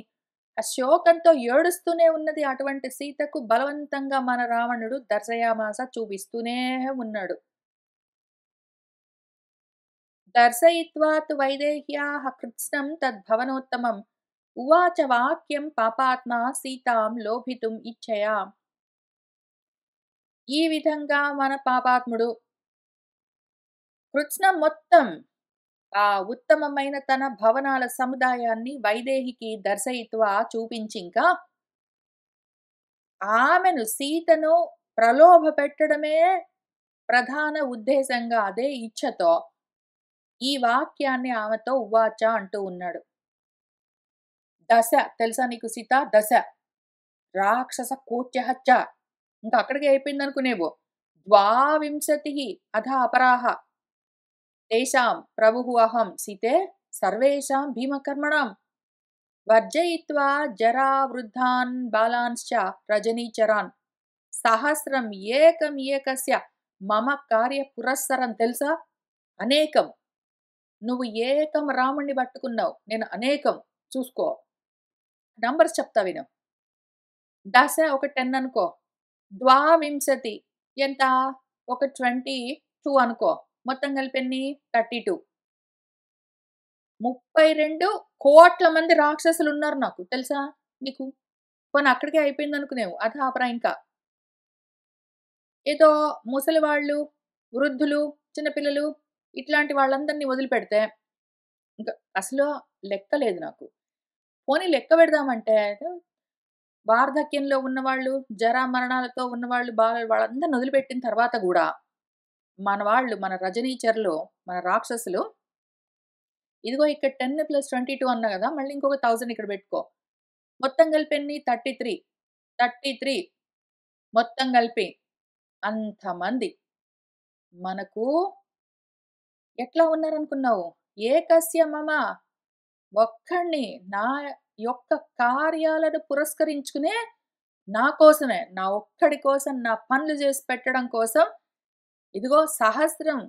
ఆ శోకంతో ఏడుస్తూనే ఉన్నది అటువంటి సీతకు బలవంతంగా మన రావణుడు దర్శయామాస చూపిస్తూనే ఉన్నాడు. దర్శయిత్వా తు వైదేహ్యాః కృత్స్నం తద్భవనోత్తమం ఉవాచ వాక్యం పాపాత్మా సీతాం లోభితుం ఇచ్ఛయా. ఈ విధంగా మన పాపాత్ముడు కృత్స్నం మొత్తం ఆ ఉత్తమమైన తన భవనాల సముదాయాన్ని వైదేహికి దర్శయిత్వా చూపించింకా ఆమెను సీతను ప్రలోభ పెట్టడమే ప్రధాన ఉద్దేశంగా, అదే ఇచ్ఛతో ఈ వాక్యాన్ని ఆమెతో ఉవాచ అంటూ ఉన్నాడు. దశ తెలుసా నీకు సీత? దశ రాక్షస కోట్యః చ. ఇంకా అక్కడికి అయిపోయింది అనుకునేవో. ద్వావింశతిః అథ అపరాః తేషాం ప్రభుః అహం సీతే సర్వేషాం భీమకర్మణాం వర్జయిత్వా జరా వృద్ధాన్ బాలాన్శ్చ రజనీచరాన్ సహస్రం ఏకం ఏకస్య మమ కార్య పురస్సరం. తెలుసా? అనేకం. నువ్వు ఏకం రాముణ్ణి పట్టుకున్నావు, నేను అనేకం. చూసుకో. నంబర్స్ చెప్తా విను. దశ ఒక 10 అనుకో. ద్వావింశతి ఎంత? ఒక 22 అనుకో. మొత్తం కలిపి ఎన్ని? 32. 32,00,00,000 మంది రాక్షసులున్నారు నాకు తెలుసా నీకు? పోనీ అక్కడికే అయిపోయిందనుకునేవు. అది ఆపరా ఇంకా. ఏదో ముసలివాళ్ళు, వృద్ధులు, చిన్న పిల్లలు ఇట్లాంటి వాళ్ళందరిని వదిలిపెడితే ఇంక అసలు లెక్క లేదు నాకు. పోనీ లెక్క పెడదామంటే వార్ధక్యంలో ఉన్నవాళ్ళు, జరామరణాలతో ఉన్నవాళ్ళు, వాళ్ళందరిని వదిలిపెట్టిన తర్వాత గూడా మన వాళ్ళు, మన రజనీచరులు, మన రాక్షసులు ఇదిగో ఇక్కడ 10 + 22 అన్నా గదా! మళ్ళీ ఇంకొక 1000 ఇక్కడ బెట్టుకో. మొత్తం కలిపి ఎన్ని? 33. 33 మొత్తం కలిపి. అంతమంది మనకు ఎట్లా ఉన్నారనుకున్నావు? ఏకస్య మమ ఒక్కడిని నా యొక్క కార్యాలను పురస్కరించుకునే నా కోసమే, నా ఒక్కడి కోసం, నా పనులు చేసి పెట్టడం కోసం ఇదిగో సహస్రం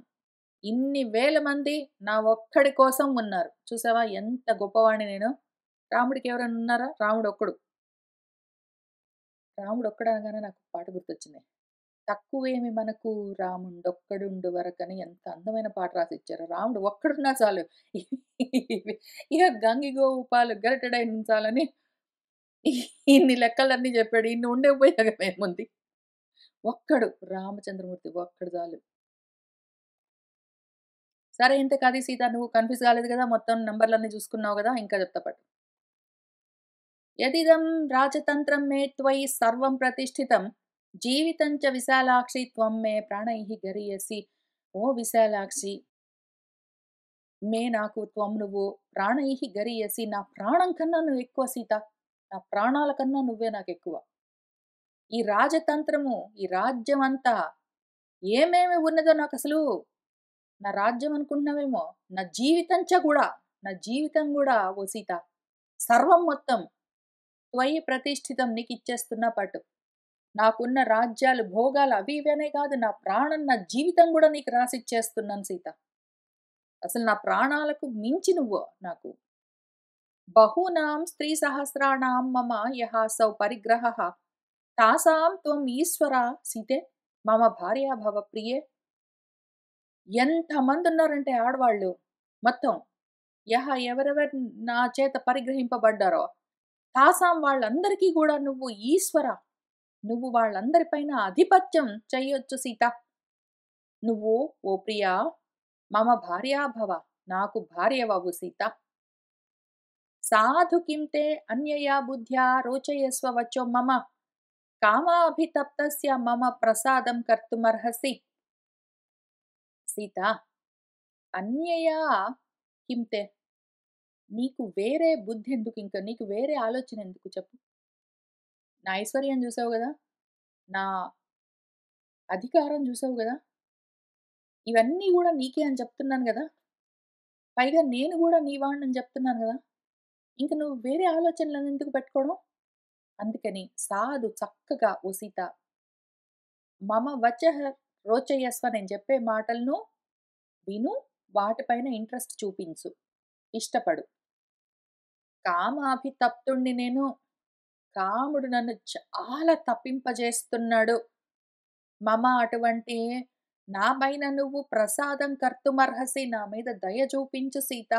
ఇన్ని వేల మంది నా ఒక్కడి కోసం ఉన్నారు. చూసావా ఎంత గొప్పవాడిని నేను. రాముడికి ఎవరైనా ఉన్నారా? రాముడొక్కడు. రాముడొక్కడు అనగానే నాకు పాట గుర్తొచ్చింది. తక్కువేమి మనకు రాముండొక్కడుండు వరకని ఎంత అందమైన పాట రాసిచ్చారో. రాముడు ఒక్కడున్నా చాలు. ఇక గంగిగోవు పాలు గరిటెడైన ఇన్ని లెక్కలన్నీ చెప్పాడు. ఇన్ని ఉండకపోయామేముంది. ఒక్కడు రామచంద్రమూర్తి ఒక్కడు చాలు. సరే ఇంత కాదు సీత నువ్వు కన్‌ఫ్యూజ్ కాలేదు కదా! మొత్తం నంబర్‌లన్నీ చూసుకున్నావు గదా! ఇంకా చెప్తా పట్టు. యదిదం రాజతంత్రం మే త్వయి సర్వం ప్రతిష్ఠితం జీవితం చ విశాలాక్షి త్వం మే ప్రాణైః గరీయసి. ఓ విశాలాక్షి మే నాకు త్వం నువ్వు ప్రాణైః గరీయసి నా ప్రాణం కన్నా నువ్వు ఎక్కువ సీత. నా ప్రాణాల కన్నా నువ్వే నాకెక్కువ. ఈ రాజతంత్రము, ఈ రాజ్యం అంతా ఏమేమి ఉన్నదో నాకసలు నా రాజ్యం అనుకుంటున్నావేమో. నా జీవితం గూడా ఓ సీత సర్వం మొత్తం త్వయి ప్రతిష్ఠితం నీకిచ్చేస్తున్నా పట్టు. నాకున్న రాజ్యాలు, భోగాలు అవి ఇవనే కాదు. నా ప్రాణం, నా జీవితం గూడా నీకు రాసిచ్చేస్తున్నాను సీత. అసలు నా ప్రాణాలకు మించి నువ్వు నాకు. బహూనాం స్త్రీ సహస్రాణం మమ యహాసౌ పరిగ్రహః తాసాం త్వం ఈశ్వర సీతే మమ భార్యా భవ ప్రియే. ఎంతమందున్నారంటే ఆడవాళ్ళు మొత్తం ఎవరెవరు నా చేత పరిగ్రహింపబడ్డారో తాసాం వాళ్ళందరికీ గూడా నువ్వు ఈశ్వర. నువ్వు వాళ్ళందరిపైన ఆధిపత్యం చెయ్యొచ్చు సీత. నువ్వు ఓ ప్రియా మమ భార్యాభవ నాకు భార్యవవు సీత. సాధు కిం తే అన్యయా బుద్ధ్యా రోచయస్వ వచో మమ కామాభితప్తస్య మమ ప్రసాదం కర్తుమర్హసి. సీత అన్యయా కిం తే నీకు వేరే బుద్ధి ఎందుకు, ఇంకా నీకు వేరే ఆలోచన ఎందుకు చెప్పు. నా ఐశ్వర్యం చూసావు గదా! నా అధికారం చూసావు గదా! ఇవన్నీ గూడా నీకే అని చెప్తున్నాను గదా! పైగా నేను గూడా నీ వాడినని చెప్తున్నాను గదా! ఇంక నువ్వు వేరే ఆలోచనలను ఎందుకు పెట్టుకోవడం? అందుకని సాధు చక్కగా ఓ సీత మమ వచః రోచయస్వ నేను చెప్పే మాటలను విను, వాటిపైన ఇంట్రెస్ట్ చూపించు, ఇష్టపడు. కామాభితప్తుణ్ణి నేను. కాముడు నన్ను చాలా తప్పింపజేస్తున్నాడు. మమ అటువంటి నా పైన నువ్వు ప్రసాదం కర్తుమర్హసి నా మీద దయ చూపించు సీత.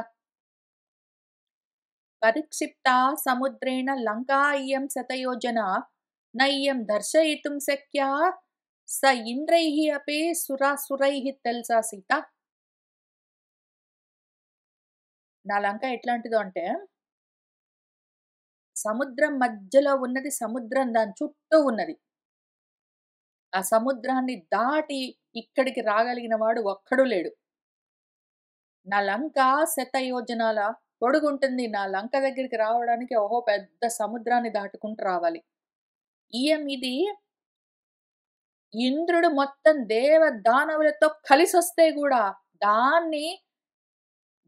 పరిక్షిప్తా సముద్రేణ లంకా ఇయం శతయోజన నయ్యం దర్శయితుం శక్యా స ఇంద్రైః అపి సురాసురైః తెలుసా సీత. నా లంక ఎట్లాంటిదో అంటే సముద్రం మధ్యలో ఉన్నది. సముద్రం దాని చుట్టూ ఉన్నది. ఆ సముద్రాన్ని దాటి ఇక్కడికి రాగలిగిన వాడు ఒక్కడు లేడు. నా లంక శతయోజనాల పొడుగుంటుంది. నా లంక దగ్గరికి రావడానికి ఓహో పెద్ద సముద్రాన్ని దాటుకుంటూ రావాలి. ఇది ఇంద్రుడు మొత్తం దేవ దానవులతో కలిసొస్తే గూడా దాన్ని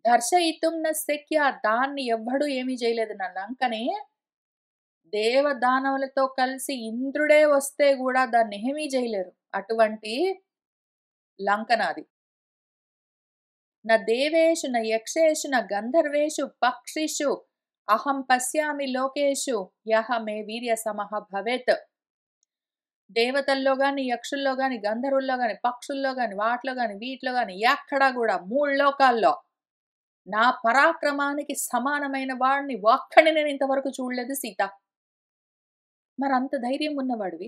దర్శయితుం న శక్య దాన్ని ఎవ్వడు ఏమీ చేయలేదు. నా లంకని దేవదానవులతో కలిసి ఇంద్రుడే వస్తే గూడా దాన్ని ఏమీ చేయలేరు. అటువంటి లంక నాది. న దేవేషు న యక్షేషు న గంధర్వేషు పక్షిషు అహం పశ్యామి లోకేషు యః మే వీర్య సమః భవేత్. దేవతల్లో గాని, యక్షుల్లో గాని, గంధర్వుల్లో గాని, పక్షుల్లో గాని, వాటిలో గాని, వీటిలో గాని ఎక్కడా గూడా 3 లోకాల్లో నా పరాక్రమానికి సమానమైన వాడిని ఒక్కడిని నేను ఇంతవరకు చూడలేదు సీత. మరంత ధైర్యం ఉన్నవాడివి.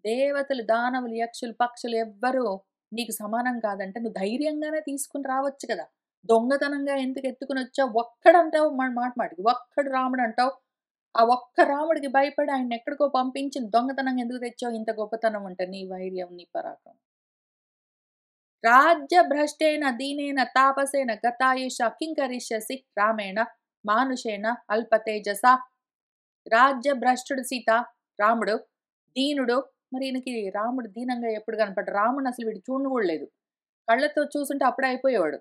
దేవతలు, దానవులు, యక్షులు, పక్షులు ఎవ్వరు నీకు సమానం కాదంటే నువ్వు ధైర్యంగానే తీసుకొని రావచ్చు కదా! దొంగతనంగా ఎందుకు ఎత్తుకొనొచ్చావు? ఒక్కడంటావు మాట మాటికి. ఒక్కడు రాముడంటావు. ఆ ఒక్క రాముడికి భయపడి ఆయన్నెక్కడికో పంపించి దొంగతనంగా ఎందుకు తెచ్చావు? ఇంత గొప్పతనం ఉంటే నీ వైర్యం, నీ పరాక్రమం. రాజ్యభ్రష్టేన దీనేన తాపసేన గతాయుష కింకరిష్యసి రామేణ మానుషేణ అల్పతేజస. రాజ్యభ్రష్టుడు సీత, రాముడు. దీనుడు. మరి ఈయనకి రాముడు దీనంగా ఎప్పుడు కనపడ్డు? రాముడిని అసలు వీడు చూడను గూడా లేదు. కళ్ళతో చూసుంటే అప్పుడే అయిపోయేవాడు.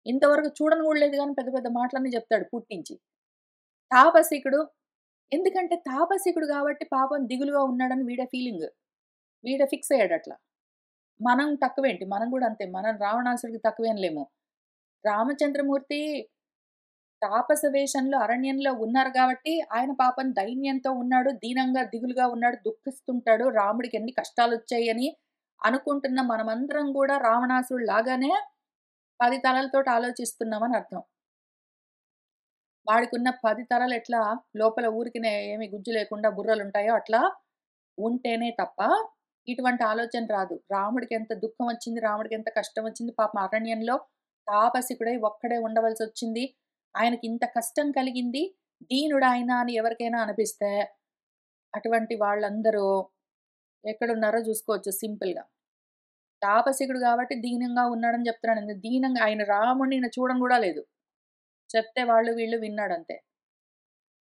ఇంతవరకు చూడను గూడా లేదు గానీ పెద్ద పెద్ద మాటలన్నీ చెప్తాడు పుట్టించి. తాపసికుడు. ఎందుకంటే తాపసికుడు గాబట్టి పాపం దిగులుగా ఉన్నాడని వీడే ఫీలింగ్. వీడే ఫిక్స్ అయ్యాడట్లా. మనం తక్కువేంటి? మనం గూడా అంతే. మనం రావణాసుడికి తక్కువేం లేము. రామచంద్రమూర్తి తాపస వేషంలో అరణ్యంలో ఉన్నారు గాబట్టి, ఆయన పాపం దైన్యంతో ఉన్నాడు. దీనంగా, దిగులుగా ఉన్నాడు. దుఃఖిస్తుంటాడు. రాముడికి ఎన్ని కష్టాలొచ్చాయని అనుకుంటున్న మనమందరం గూడా రావణాసురుడిలాగానే 10 తలలతోటి ఆలోచిస్తున్నామని అర్థం. వాడికున్న 10 తలలు ఎట్లా లోపల ఊరికినే ఏమి గుజ్జు లేకుండా బుర్రలుంటాయో అట్లా ఉంటేనే తప్ప ఇటువంటి ఆలోచన రాదు. రాముడికి ఎంత దుఃఖం వచ్చింది, రాముడికి ఎంత కష్టం వచ్చింది. పాపం అరణ్యంలో తాపసికుడై ఒక్కడే ఉండవలసొచ్చింది. ఆయనకి ఇంత కష్టం కలిగింది. దీనుడాయన అని ఎవరికైనా అనిపిస్తే, అటువంటి వాళ్ళందరూ ఎక్కడున్నారో జూసుకోవచ్చు సింపుల్‌గా. తాపసికుడు గాబట్టి దీనంగా ఉన్నాడని జెప్తున్నాను. దీనంగా ఆయన రాముడిని ఈయన చూడను గూడా లేదు. చెప్తే వాళ్ళు వీళ్ళు విన్నాడంతే.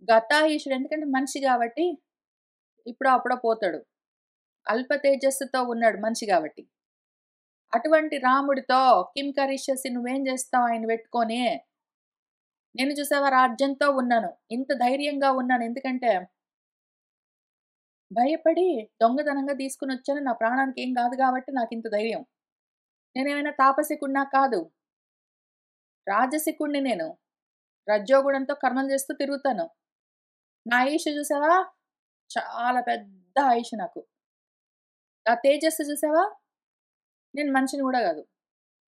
గతాయుషుడు ఎందుకంటే మనిషి గాబట్టి ఇప్పుడో అప్పుడో పోతాడు. అల్ప తేజస్సుతో ఉన్నాడు మనిషి గాబట్టి. అటువంటి రాముడితో కిం కరిష్యసి నువ్వేం జేస్తావు ఆయన్ని బెట్టుకొని? నేను చూసావా రాజ్యంతో ఉన్నాను. ఇంత ధైర్యంగా ఉన్నాను. ఎందుకంటే భయపడి దొంగతనంగా తీసుకొనొచ్చాను. నా ప్రాణానికి ఏం గాదు గాబట్టి నాకింత ధైర్యం. నేనేమైనా తాపసికుడినా కాదు. రాజసికుడిని నేను. రజ్జోగుణంతో కర్మలు చేస్తూ తిరుగుతాను. నా ఆయుష్షు చూసావా? చాలా పెద్ద ఆయుష్షు నాకు. నా తేజస్సు చూసావా? నేను మనిషిని గూడా గాదు.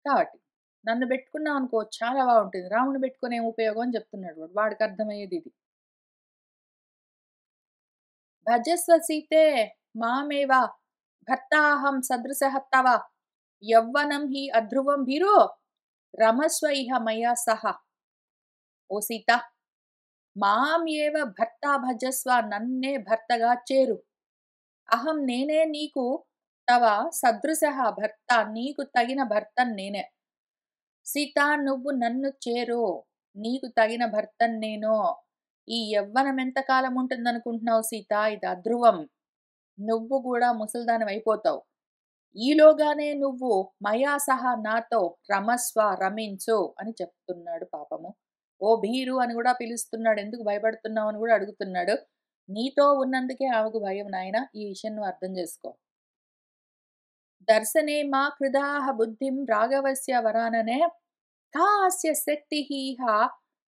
కాబట్టి నన్ను బెట్టుకున్నావనుకో చాలా బావుంటుంది. రాముడిని బెట్టుకొని ఏం ఉపయోగం అని జెప్తున్నాడు వాడు. వాడికర్థమయ్యేదిది. భజస్వ సీతే మామేవ భర్తాహం సదృశః తవ యవ్వనం హి అధ్రువం భీరో రమస్వ ఇహ మయా సహ. ఓ సీత మాం ఏవ భర్త భజస్వ నన్నే భర్తగా చేరు. అహం నేనే నీకు తవ సదృశః భర్త నీకు తగిన భర్తను నేనే. సీత నువ్వు నన్ను చేరు. నీకు తగిన భర్తను నేను. ఈ యవ్వనం ఎంత కాలం ఉంటుందనుకుంటున్నావు సీత? ఇది అధ్రువం. నువ్వు గూడా ముసలిదానివయిపోతావు. ఈలోగానే నువ్వు మయా సహా నాతో రమస్వ రమించు అని చెప్తున్నాడు పాపము. ఓ భీరు అని గూడా పిలుస్తున్నాడు. ఎందుకు భయపడుతున్నావు అని గూడా అడుగుతున్నాడు. నీతో ఉన్నందుకే ఆమెకు భయం నాయన. ఈ విషయం నువ్వు అర్థం జేసుకో. దర్శనే మా కృదాహ బుద్ధిం రాఘవస్య వరాననే का अस्य शक्तिः इह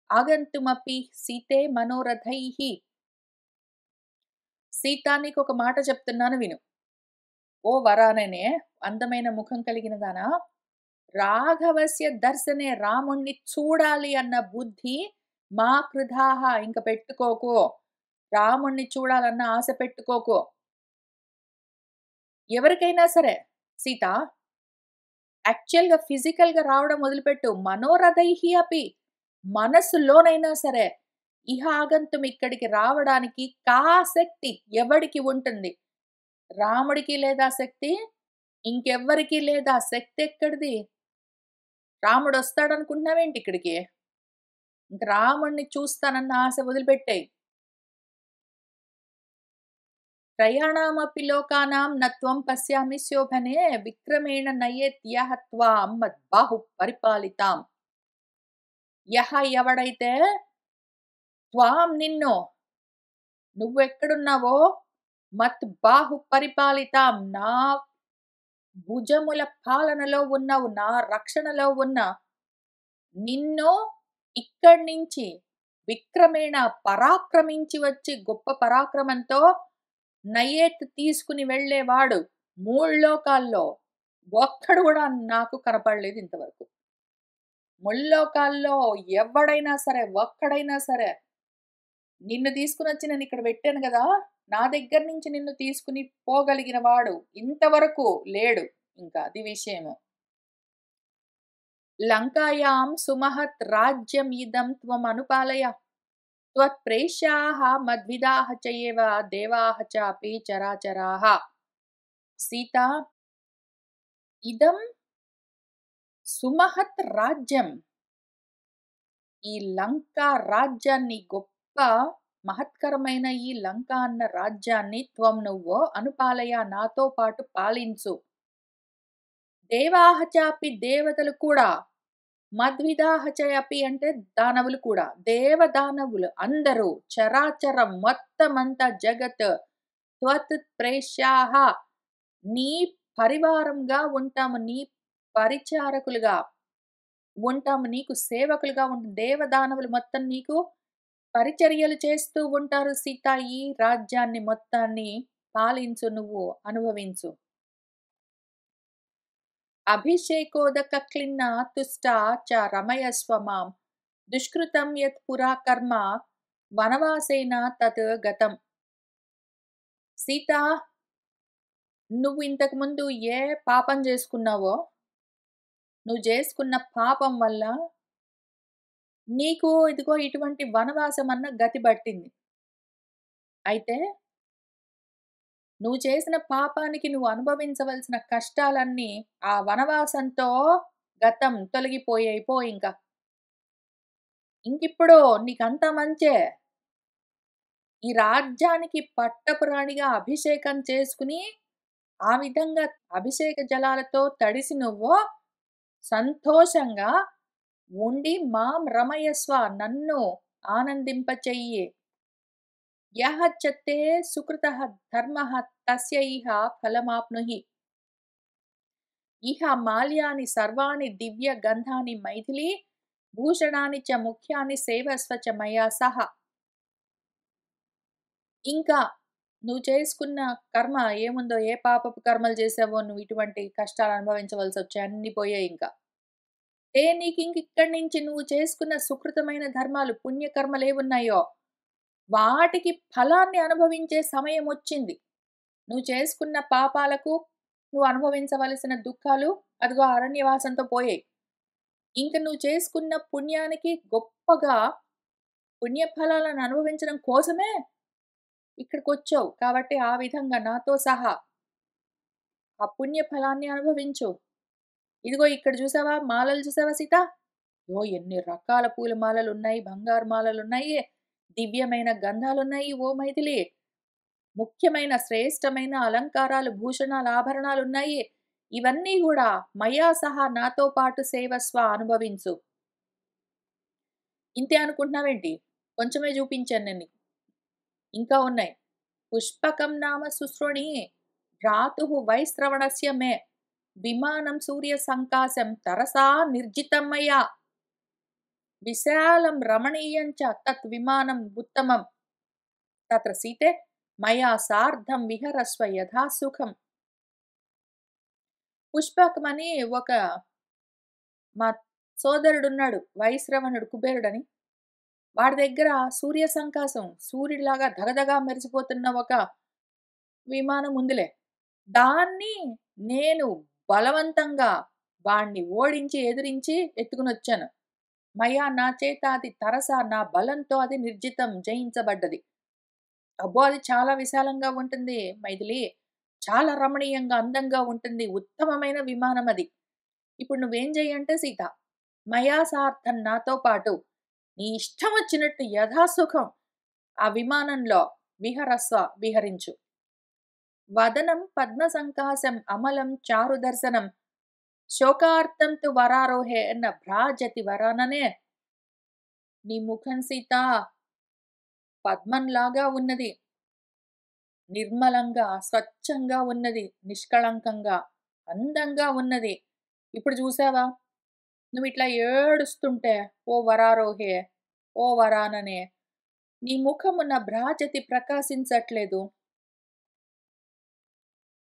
ఆగంతుమపి సీతే మనోరథైః. సీత నీకొక మాట చెప్తున్నాను విను. ఓ వరాననే అందమైన ముఖం కలిగిన దానా, రాఘవస్య దర్శనే రాముణ్ణి చూడాలి అన్న బుద్ధి మా కృధాహ ఇంక పెట్టుకోకు. రాముణ్ణి చూడాలన్న ఆశ పెట్టుకోకు. ఎవరికైనా సరే సీత యాక్చువల్‌గా ఫిజికల్‌గా రావడం మొదలుపెట్టు. మనోరథైః అపి మనస్సులోనైనా సరే ఇహ ఆగంతుం ఇక్కడికి రావడానికి కా శక్తి ఎవడికి ఉంటుంది? రాముడికి లేదా శక్తి? ఇంకెవ్వరికీ లేదా శక్తి ఎక్కడిది? రాముడొస్తాడనుకుంటున్నావేంటి ఇక్కడికి? ఇంక రాముడిని చూస్తానన్న ఆశ వదిలిపెట్టేయి. త్రయాణామపి లోకానాం నత్వం పశ్యామి శోభనే విక్రమేణ నయేత్యః త్వాం మద్బాహు పరిపాలితాం. ఎవడైతే త్వాం నిన్ను నువ్వెక్కడున్నావో మత్ బాహు పరిపాలితాం నా భుజముల పాలనలో ఉన్నావు, నా రక్షణలో ఉన్న నిన్ను ఇక్కడి నుంచి విక్రమేణ పరాక్రమించి వచ్చి గొప్ప పరాక్రమంతో నయ్యేత్తు తీసుకుని వెళ్ళేవాడు 3 లోకాల్లో ఒక్కడు కూడా నాకు కనపడలేదు ఇంతవరకు. ముల్లోకాల్లో ఎవ్వడైనా సరే, ఒక్కడైనా సరే, నిన్ను తీసుకొనొచ్చి నేనిక్కడ పెట్టాను గదా! నా దగ్గర నుంచి నిన్ను తీసుకొని పోగలిగిన వాడు ఇంతవరకు లేడు. ఇంకా అది విషయము. లంకాయాం సుమహత్ రాజ్యం ఇదం త్వమనుపాలయ. త్వత్ప్రేష్యాః మద్విదాః చ ఏవ దేవాః చాపి చరాచరాః. సీత, ఇదం సుమహత్ రాజ్యం. ఈ లంకా రాజ్యాన్ని, గొప్ప మహత్కరమైన ఈ లంక అన్న రాజ్యాన్ని నువ్వు అనుపాలయ, నాతో పాటు పాలించు. దేవాహ చాపి, దేవతలు కూడా, మద్విదాహ చయపి అంటే దానవులు కూడా, దేవదానవులు అందరూ, చరాచరం మొత్తమంతా జగత్, త్వత్ ప్రేష్యాః నీ పరివారంగా ఉంటాము, నీ పరిచారకులుగా ఉంటాము, నీకు సేవకులుగా దేవదానవులు మొత్తం నీకు పరిచర్యలు చేస్తూ ఉంటారు. సీత, ఈ రాజ్యాన్ని మొత్తాన్ని పాలించు, నువ్వు అనుభవించు. అభిషేకోదక క్లిన్న తుష్ట చ రమయస్వ మాం. దుష్కృతం యత్ పురా కర్మ వనవాసేన తత్ గతం. సీత, నువ్వు ఇంతకు ముందు ఏ పాపం చేసుకున్నావో, నువ్వు చేసుకున్న పాపం వల్ల నీకు ఇదిగో ఇటువంటి వనవాసం అన్న గతి పట్టింది. అయితే నువ్వు చేసిన పాపానికి నువ్వు అనుభవించవలసిన కష్టాలన్నీ ఆ వనవాసంతో గతం, తొలగిపోయాయి. పో ఇంకా. ఇంకిప్పుడు నీకంతా మంచే. ఈ రాజ్యానికి పట్టపురాణిగా అభిషేకం చేసుకుని, ఆ విధంగా అభిషేక జలాలతో తడిసి నువ్వు సంతోషంగా ఉండి మాం రమయస్వ, నన్ను ఆనందింపచెయ్యి. యః చ తే సుకృతః ధర్మః తస్య ఇహ ఫలమాప్నుहि. ఇహ మాల్యాని సర్వాణి దివ్య గంధాని మైథిలి భూషణాని చ ముఖ్యాని సేవస్వ చ మయా సహ. ఇంకా నువ్వు చేసుకున్న కర్మ ఏముందో, ఏ పాపపు కర్మలు చేసావో, నువ్వు ఇటువంటి కష్టాలు అనుభవించవలసి వచ్చాయి, అన్ని పోయాయి ఇంకా. నీకింక ఇక్కడి నుంచి నువ్వు చేసుకున్న సుకృతమైన ధర్మాలు, పుణ్యకర్మలు ఏమున్నాయో వాటికి ఫలాన్ని అనుభవించే సమయం వచ్చింది. నువ్వు చేసుకున్న పాపాలకు నువ్వు అనుభవించవలసిన దుఃఖాలు అదిగో అరణ్యవాసంతో పోయాయి. ఇంక నువ్వు చేసుకున్న పుణ్యానికి గొప్పగా పుణ్యఫలాలను అనుభవించడం కోసమే ఇక్కడికొచ్చావు. కాబట్టి ఆ విధంగా నాతో సహా ఆ పుణ్యఫలాన్ని అనుభవించు. ఇదిగో ఇక్కడ చూసావా, మాలలు చూసావా సీత? ఎన్ని రకాల పూల మాలలున్నాయి, బంగారు మాలలున్నాయి, దివ్యమైన గంధాలున్నాయి ఓ మైథిలి. ముఖ్యమైన శ్రేష్టమైన అలంకారాలు, భూషణాలు, ఆభరణాలున్నాయి. ఇవన్నీ కూడా మయా సహా నాతో పాటు సేవస్వ, అనుభవించు. ఇంతే అనుకుంటున్నావేంటి? కొంచెమే చూపించాను నేను. ఇంకా ఉన్నాయి. పుష్పకం నామ శుశ్రుణి భ్రాతుః వైశ్రవణస్య మే విమానం సూర్య సంకాశం తరసా నిర్జితం మయా. విశాలం రమణీయం చ తత్ విమానం ఉత్తమం. తత్ర సీతే మయా సార్ధం విహరస్వ యథా సుఖం. పుష్పకం అని ఒక మా సోదరుడున్నాడు, వైశ్రవణుడు, కుబేరుడని. వాడి దగ్గర సూర్య సంకాశం, సూర్యుడిలాగా ధగధగా మెరిసిపోతున్న ఒక విమానం ఉందిలే. దాన్ని నేను బలవంతంగా వాణ్ణి ఓడించి, ఎదిరించి ఎత్తుకునొచ్చాను. మయా, నా చేత అది తరస, నా బలంతో అది నిర్జితం, జయించబడ్డది. అబ్బో, అది చాలా విశాలంగా ఉంటుంది మైథిలి. చాలా రమణీయంగా, అందంగా ఉంటుంది. ఉత్తమమైన విమానం అది. ఇప్పుడు నువ్వేం చెయ్యంటే సీత, మయా సార్థం, నాతో పాటు నీ ఇష్టం వచ్చినట్టు యథాసుఖం ఆ విమానంలో విహరస్వ, విహరించు. వదనం పద్మ సంకాశం అమలం చారు దర్శనం శోకార్థం తు వరారోహే అన్న భ్రాజతి వరాననే. నీ ముఖం సీత పద్మంలాగా ఉన్నది, నిర్మలంగా, స్వచ్ఛంగా ఉన్నది, నిష్కళంకంగా, అందంగా ఉన్నది. ఇప్పుడు చూసావా, నువ్వు ఇట్లా ఏడుస్తుంటే ఓ వరారోహే, ఓ వరాననే, నీ ముఖమున భ్రాజతి ప్రకాశించట్లేదు.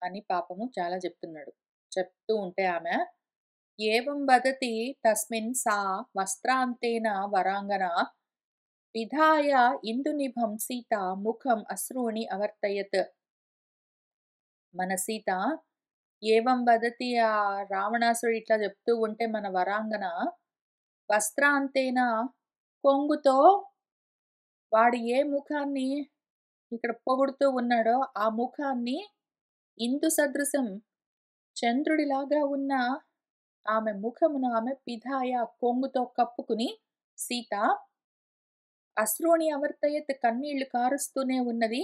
అని పాపము చాలా చెప్తున్నాడు. చెప్తూ ఉంటే ఆమె ఏవం వదతి తస్మిన్ సా వస్త్రాంతేన వరాంగన విధాయ ఇందునిభం సీత ముఖం అశ్రూణి అవర్తయత్. మన సీత ఏవం వదతి ఆ రావణాసురుడు ఇట్లా చెప్తూ ఉంటే మన వరాంగన వస్త్రాంతేన కొంగుతో వాడు ఏ ముఖాన్ని ఇక్కడ పొగుడుతూ ఉన్నాడో ఆ ముఖాన్ని ఇందు సదృశం చంద్రుడిలాగా ఉన్న ఆమె ముఖమును ఆమె పిధాయ కొంగుతో కప్పుకుని సీత అశ్రుని అవర్తయత్ కన్నీళ్లు కారుస్తూనే ఉన్నది.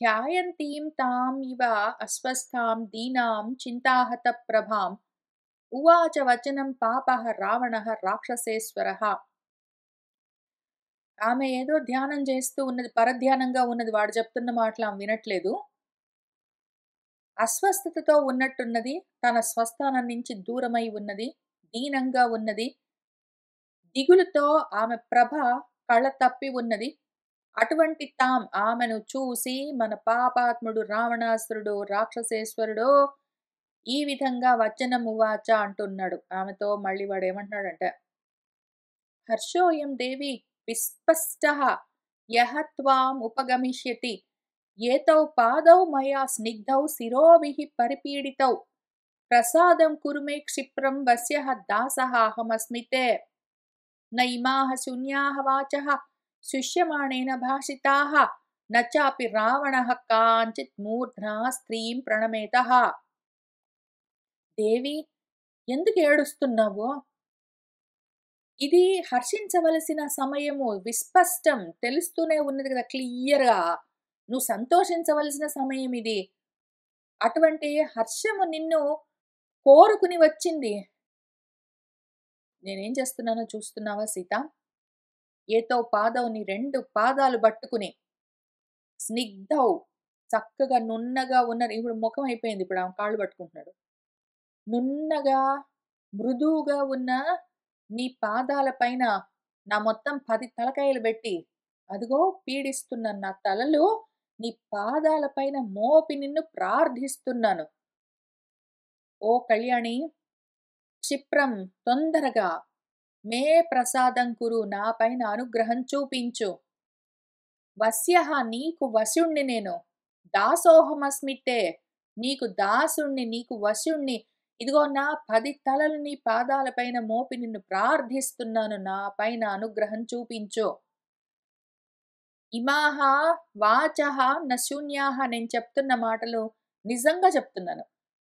ధ్యాయంతీం తాం ఇవ అస్వస్థాం దీనాం చింతాహత ప్రభాం ఉవాచ వచనం పాపః రావణః రాక్షసేశ్వరః. ఆమె ఏదో ధ్యానం చేస్తూ ఉన్నది, పరధ్యానంగా ఉన్నది. వాడు చెప్తున్న మాటలు ఆమె వినట్లేదు. అస్వస్థతతో ఉన్నట్టున్నది. తన స్వస్థానం నుంచి దూరమై ఉన్నది. దీనంగా ఉన్నది. దిగులుతో ఆమె ప్రభ కళ తప్పి ఉన్నది. అటువంటి తాం ఆమెను చూసి మన పాపాత్ముడు రావణాసురుడు రాక్షసేశ్వరుడు ఈ విధంగా వచనము వాచ అంటున్నాడు. ఆమెతో మళ్ళీ వాడు ఏమంటున్నాడంటే హర్షోయం దేవి విస్పష్టః యః త్వాం ఉపగమిష్యతి ఏతౌ పాదౌ మయా స్నిగ్ధౌ శిరోభిః పరిపీడితౌ ప్రసాదం కురు మే క్షిప్రం వస్యః దాసః అహమస్మితే న ఇమాః శూన్యాః వాచః శుష్యమాణేన భాషితాః న చాపి రావణః కాంచిత్ మూర్ధ్నా స్త్రీం ప్రణమేతః. దేవి, ఎందుకు ఏడుస్తున్నావు? ఇది హర్షించవలసిన సమయము, విస్పష్టం, తెలుస్తూనే ఉన్నది కదా క్లియర్గా. నువ్వు సంతోషించవలసిన సమయం ఇది. అటువంటి హర్షము నిన్ను కోరుకుని వచ్చింది. నేనేం చేస్తున్నానో చూస్తున్నావా సీత? ఏతో పాదవు, నీ రెండు పాదాలు పట్టుకుని స్నిగ్ధౌ, చక్కగా నున్నగా ఉన్న, ఇప్పుడు ముఖం అయిపోయింది, ఇప్పుడు ఆమె కాళ్ళు పట్టుకుంటున్నాడు. నున్నగా మృదువుగా ఉన్న నీ పాదాల పైన నా మొత్తం 10 తలకాయలు పెట్టి అదిగో పీడిస్తున్న నా తలలు నీ పాదాల పైన మోపి నిన్ను ప్రార్థిస్తున్నాను. ఓ కళ్యాణి, క్షిప్రం, తొందరగా మే ప్రసాదం కురు, నా పైన అనుగ్రహం చూపించు. వస్యః, నీకు వశుణ్ణి నేను. దాసోహమస్మితే, నీకు దాసుణ్ణి, నీకు వశుణ్ణి. ఇదిగో నా 10 తలలు నీ పాదాల పైన మోపి నిన్ను ప్రార్థిస్తున్నాను, నా పైన అనుగ్రహం చూపించు. ఇమాహ వాచః న శూన్యాః, నేను చెప్తున్న మాటలు నిజంగా చెప్తున్నాను,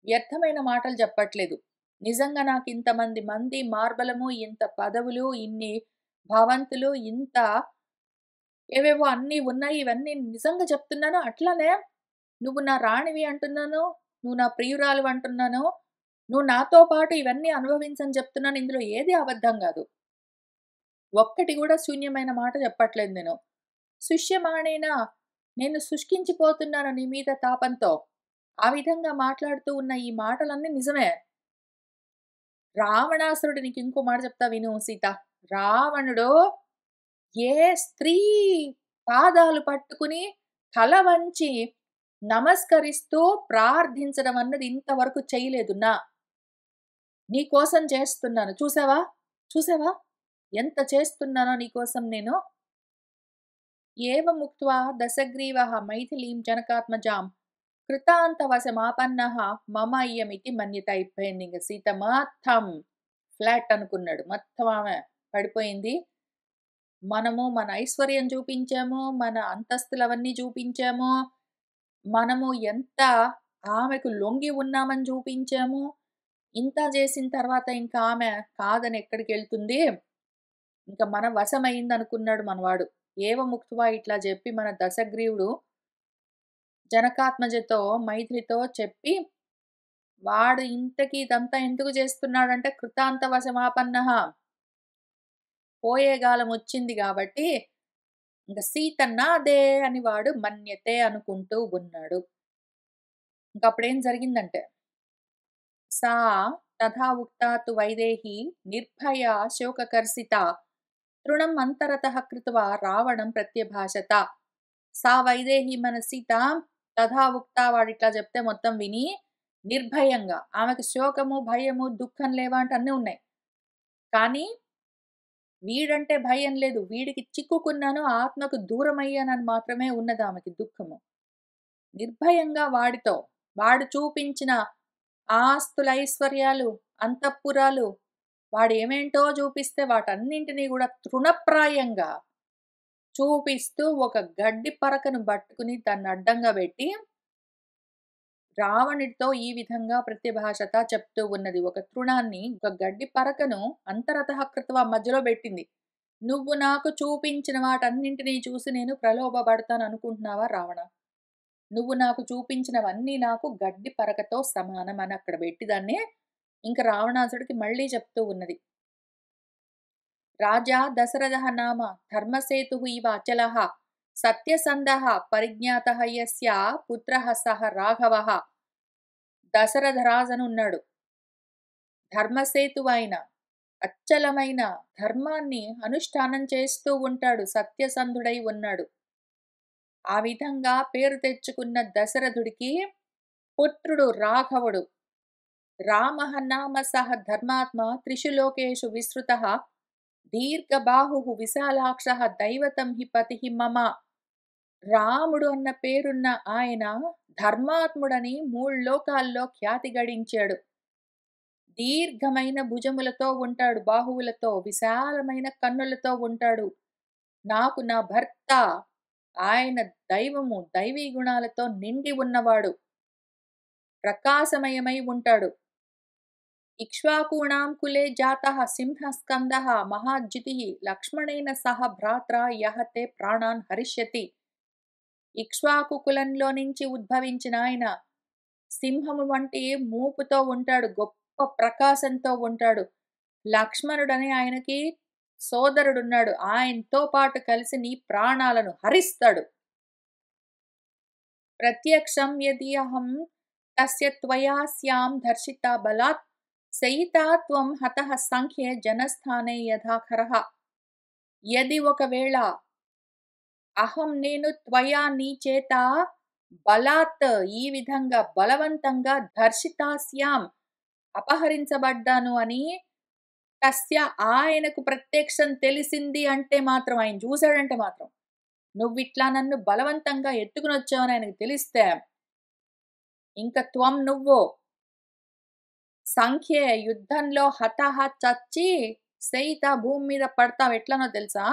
వ్యర్థమైన మాటలు చెప్పట్లేదు. నిజంగా నాకు ఇంతమంది మార్బలము, ఇంత పదవులు, ఇన్ని భవంతులు, ఇంత ఏవేవో అన్నీ ఉన్నాయి, ఇవన్నీ నిజంగా చెప్తున్నాను. అట్లానే నువ్వు నా రాణివి అంటున్నాను, నువ్వు నా ప్రియురాలు అంటున్నాను, నువ్వు నాతో పాటు ఇవన్నీ అనుభవించని చెప్తున్నాను. ఇందులో ఏది అబద్ధం కాదు. ఒక్కటి కూడా శూన్యమైన మాట చెప్పట్లేదు నేను. శుష్యమాణేనా, నేను శుష్కించిపోతున్నాను నీ మీద తాపంతో. ఆ విధంగా మాట్లాడుతూ ఉన్న ఈ మాటలన్నీ నిజమే. రావణాసురుడు, నీకు ఇంకో మాట చెప్తా విను సీత. రావణుడు ఏ స్త్రీ పాదాలు పట్టుకుని తల వంచి నమస్కరిస్తూ ప్రార్థించడం అన్నది ఇంతవరకు చేయలేదు. నీకోసం చేస్తున్నాను, చూసావా చూసావా ఎంత చేస్తున్నానో నీకోసం నేను. ఏవముక్త్వా దశగ్రీవః మైథిలీం జనకాత్మజాం కృతాంతవశమాపన్నః మమ ఇయమితి మన్యత. అయిపోయింది ఇంక సీత మొత్తం ఫ్లాట్ అనుకున్నాడు. మొత్తం ఆమె పడిపోయింది. మనము మన ఐశ్వర్యం చూపించాము, మన అంతస్తులవన్నీ చూపించాము, మనము ఎంత ఆమెకు లొంగి ఉన్నామని చూపించాము. ఇంత చేసిన తర్వాత ఇంకా ఆమె కాదని ఎక్కడికి వెళ్తుంది, ఇంకా మన వశమైంది అనుకున్నాడు మనవాడు. ఏవముక్త్వా ఇట్లా చెప్పి మన దశగ్రీవుడు జనకాత్మజతో మైథిలితో చెప్పి, వాడు ఇంతకీ ఇదంతా ఎందుకు చేస్తున్నాడంటే కృతాంత వశమాపన్నః, పోయేగాలం వచ్చింది కాబట్టి ఇంక సీత నాదే అని వాడు మన్యతే అనుకుంటూ ఉన్నాడు. ఇంకప్పుడేం జరిగిందంటే సా తథా ఉక్తా తు వైదేహి నిర్భయ శోకకర్షిత తృణం అంతరతః కృత్వా రావణం ప్రత్యభాషత. సా వైదేహి, మన సీత తథా ఉక్తా వాడిట్లా చెప్తే మొత్తం విని నిర్భయంగా ఆమెకు శోకము, భయము, దుఃఖం లేవా అంటే అన్నీ ఉన్నాయి. కానీ వీడంటే భయం లేదు. వీడికి చిక్కుకున్నాను, ఆత్మకు దూరమయ్యానని మాత్రమే ఉన్నదామెకి దుఃఖము. నిర్భయంగా వాడితో, వాడు చూపించిన ఆస్తులైశ్వర్యాలు, అంతఃపురాలు, వాడేమేంటో చూపిస్తే వాటన్నింటినీ గూడా తృణప్రాయంగా చూపిస్తూ ఒక గడ్డి పరకను పట్టుకుని దాన్ని అడ్డంగా పెట్టి రావణుడితో ఈ విధంగా ప్రత్యభాషత చెప్తూ ఉన్నది. ఒక తృణాన్ని, ఒక గడ్డి పరకను అంతరతః కృత్వా మధ్యలో పెట్టింది. నువ్వు నాకు చూపించిన వాటన్నింటినీ చూసి నేను ప్రలోభపడతాననుకుంటున్నావా రావణ? నువ్వు నాకు చూపించినవన్నీ నాకు గడ్డి పరకతో సమానం అని అక్కడ పెట్టి దాన్ని ఇంక రావణాసుడికి మళ్ళీ చెప్తూ ఉన్నది. రాజా దశరథః నామ ధర్మసేతుః ఇవ అచలః సత్యసంధః పరిజ్ఞాతః యస్య పుత్రః సహ రాఘవః. దశరథ రాజనున్నాడు. ధర్మసేతువైన అచ్చలమైన ధర్మాన్ని అనుష్ఠానం చేస్తూ ఉంటాడు. సత్యసంధుడై ఉన్నాడు. ఆ విధంగా పేరు తెచ్చుకున్న దశరథుడికి పుత్రుడు రాఘవుడు. రామః నామ సహ ధర్మాత్మ త్రిషు లోకేషు విస్తృతః దీర్ఘబాహుః విశాలాక్షః దైవతం హి పతిః మమ. రాముడు అన్న పేరున్న ఆయన ధర్మాత్ముడని మూడు లోకాల్లో ఖ్యాతి గడించాడు. దీర్ఘమైన భుజములతో ఉంటాడు, బాహువులతో, విశాలమైన కన్నులతో ఉంటాడు. నాకు నా భర్త, ఆయన దైవము, దైవీ గుణాలతో నిండి ఉన్నవాడు, ప్రకాశమయమై ఉంటాడు. ఇక్ష్వాకూణాం కులే జాతః సింహస్కందః మహాజ్యుతిః లక్ష్మణేన సహ భ్రాత్రా యః తే ప్రాణాన్ హరిష్యతి. ఇక్ష్వాకు కులంలో నుంచి ఉద్భవించిన ఆయన సింహము వంటి మూపుతో ఉంటాడు, గొప్ప ప్రకాశంతో ఉంటాడు. లక్ష్మణుడని ఆయనకి సోదరుడున్నాడు. ఆయనతో పాటు కలిసి నీ ప్రాణాలను హరిస్తాడు. ప్రత్యక్షం యది అహం తస్య త్వయా స్యాం దర్శితా బలాత్ సయితా త్వం హతః సంఖ్యే జనస్థానే యథాఖరః. యది ఒకవేళ అహం నేను త్వయా నీ చేత బలాత్ ఈ విధంగా బలవంతంగా దర్శితాస్యాం అపహరించబడ్డాను అని తస్య ఆయనకు ప్రత్యక్షం తెలిసింది అంటే మాత్రం, ఆయన చూశాడంటే మాత్రం, నువ్విట్లా నన్ను బలవంతంగా ఎత్తుకుని వచ్చావని ఆయనకు తెలిస్తే ఇంక త్వం నువ్వు సంఖ్యే యుద్ధంలో హతహ చచ్చి సైత భూమి మీద పడతావు. ఎట్లనో తెలుసా?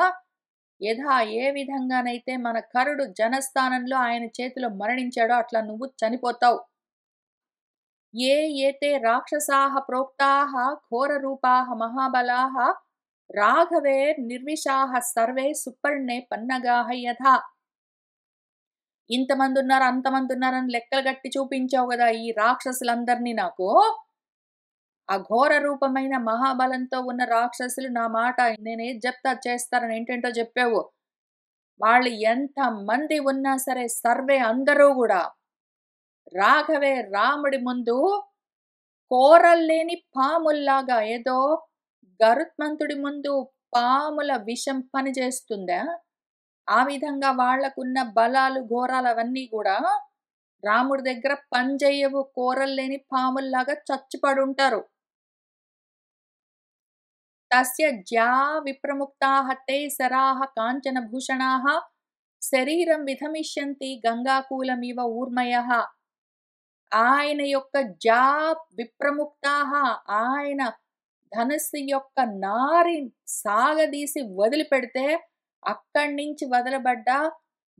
యథా ఏ విధంగానైతే మన కరుడు జనస్థానంలో ఆయన చేతిలో మరణించాడో అట్లా నువ్వు చనిపోతావు. ఏ ఏతే రాక్షసాః ప్రోక్తాః ఘోర రూపాః మహాబలాః రాఘవే నిర్విశాః సర్వే సుపర్ణే పన్నగాః యథా. ఇంతమంది ఉన్నారు, అంతమంది ఉన్నారని లెక్కలు గట్టి చూపించావు కదా ఈ రాక్షసులందరినీ నాకు. ఆ ఘోర రూపమైన మహాబలంతో ఉన్న రాక్షసులు నా మాట నేనేది చెప్తా చేస్తారని ఏంటంటో చెప్పావు. వాళ్ళు ఎంత మంది ఉన్నా సరే సర్వే అందరూ కూడా రాఘవే రాముడి ముందు కోరల్లేని పాముల్లాగా, ఏదో గరుత్మంతుడి ముందు పాముల విషం పని చేస్తుందా ఆ విధంగా వాళ్లకున్న బలాలు ఘోరాలు అవన్నీ కూడా రాముడి దగ్గర పనిచేయవు. కోరల్లేని పాముల్లాగా చచ్చిపడుంటారు. తస్య జ్యా విప్రముక్తాః తే సరాః కాంచన భూషణాః శరీరం విధమిష్యంతి గంగాకూలమివ ఊర్మయః. ఆయన యొక్క జా విప్రముక్తాః, ఆయన ధనుస్సు యొక్క నారి సాగదీసి వదిలిపెడితే అక్కడి నుంచి వదలబడ్డ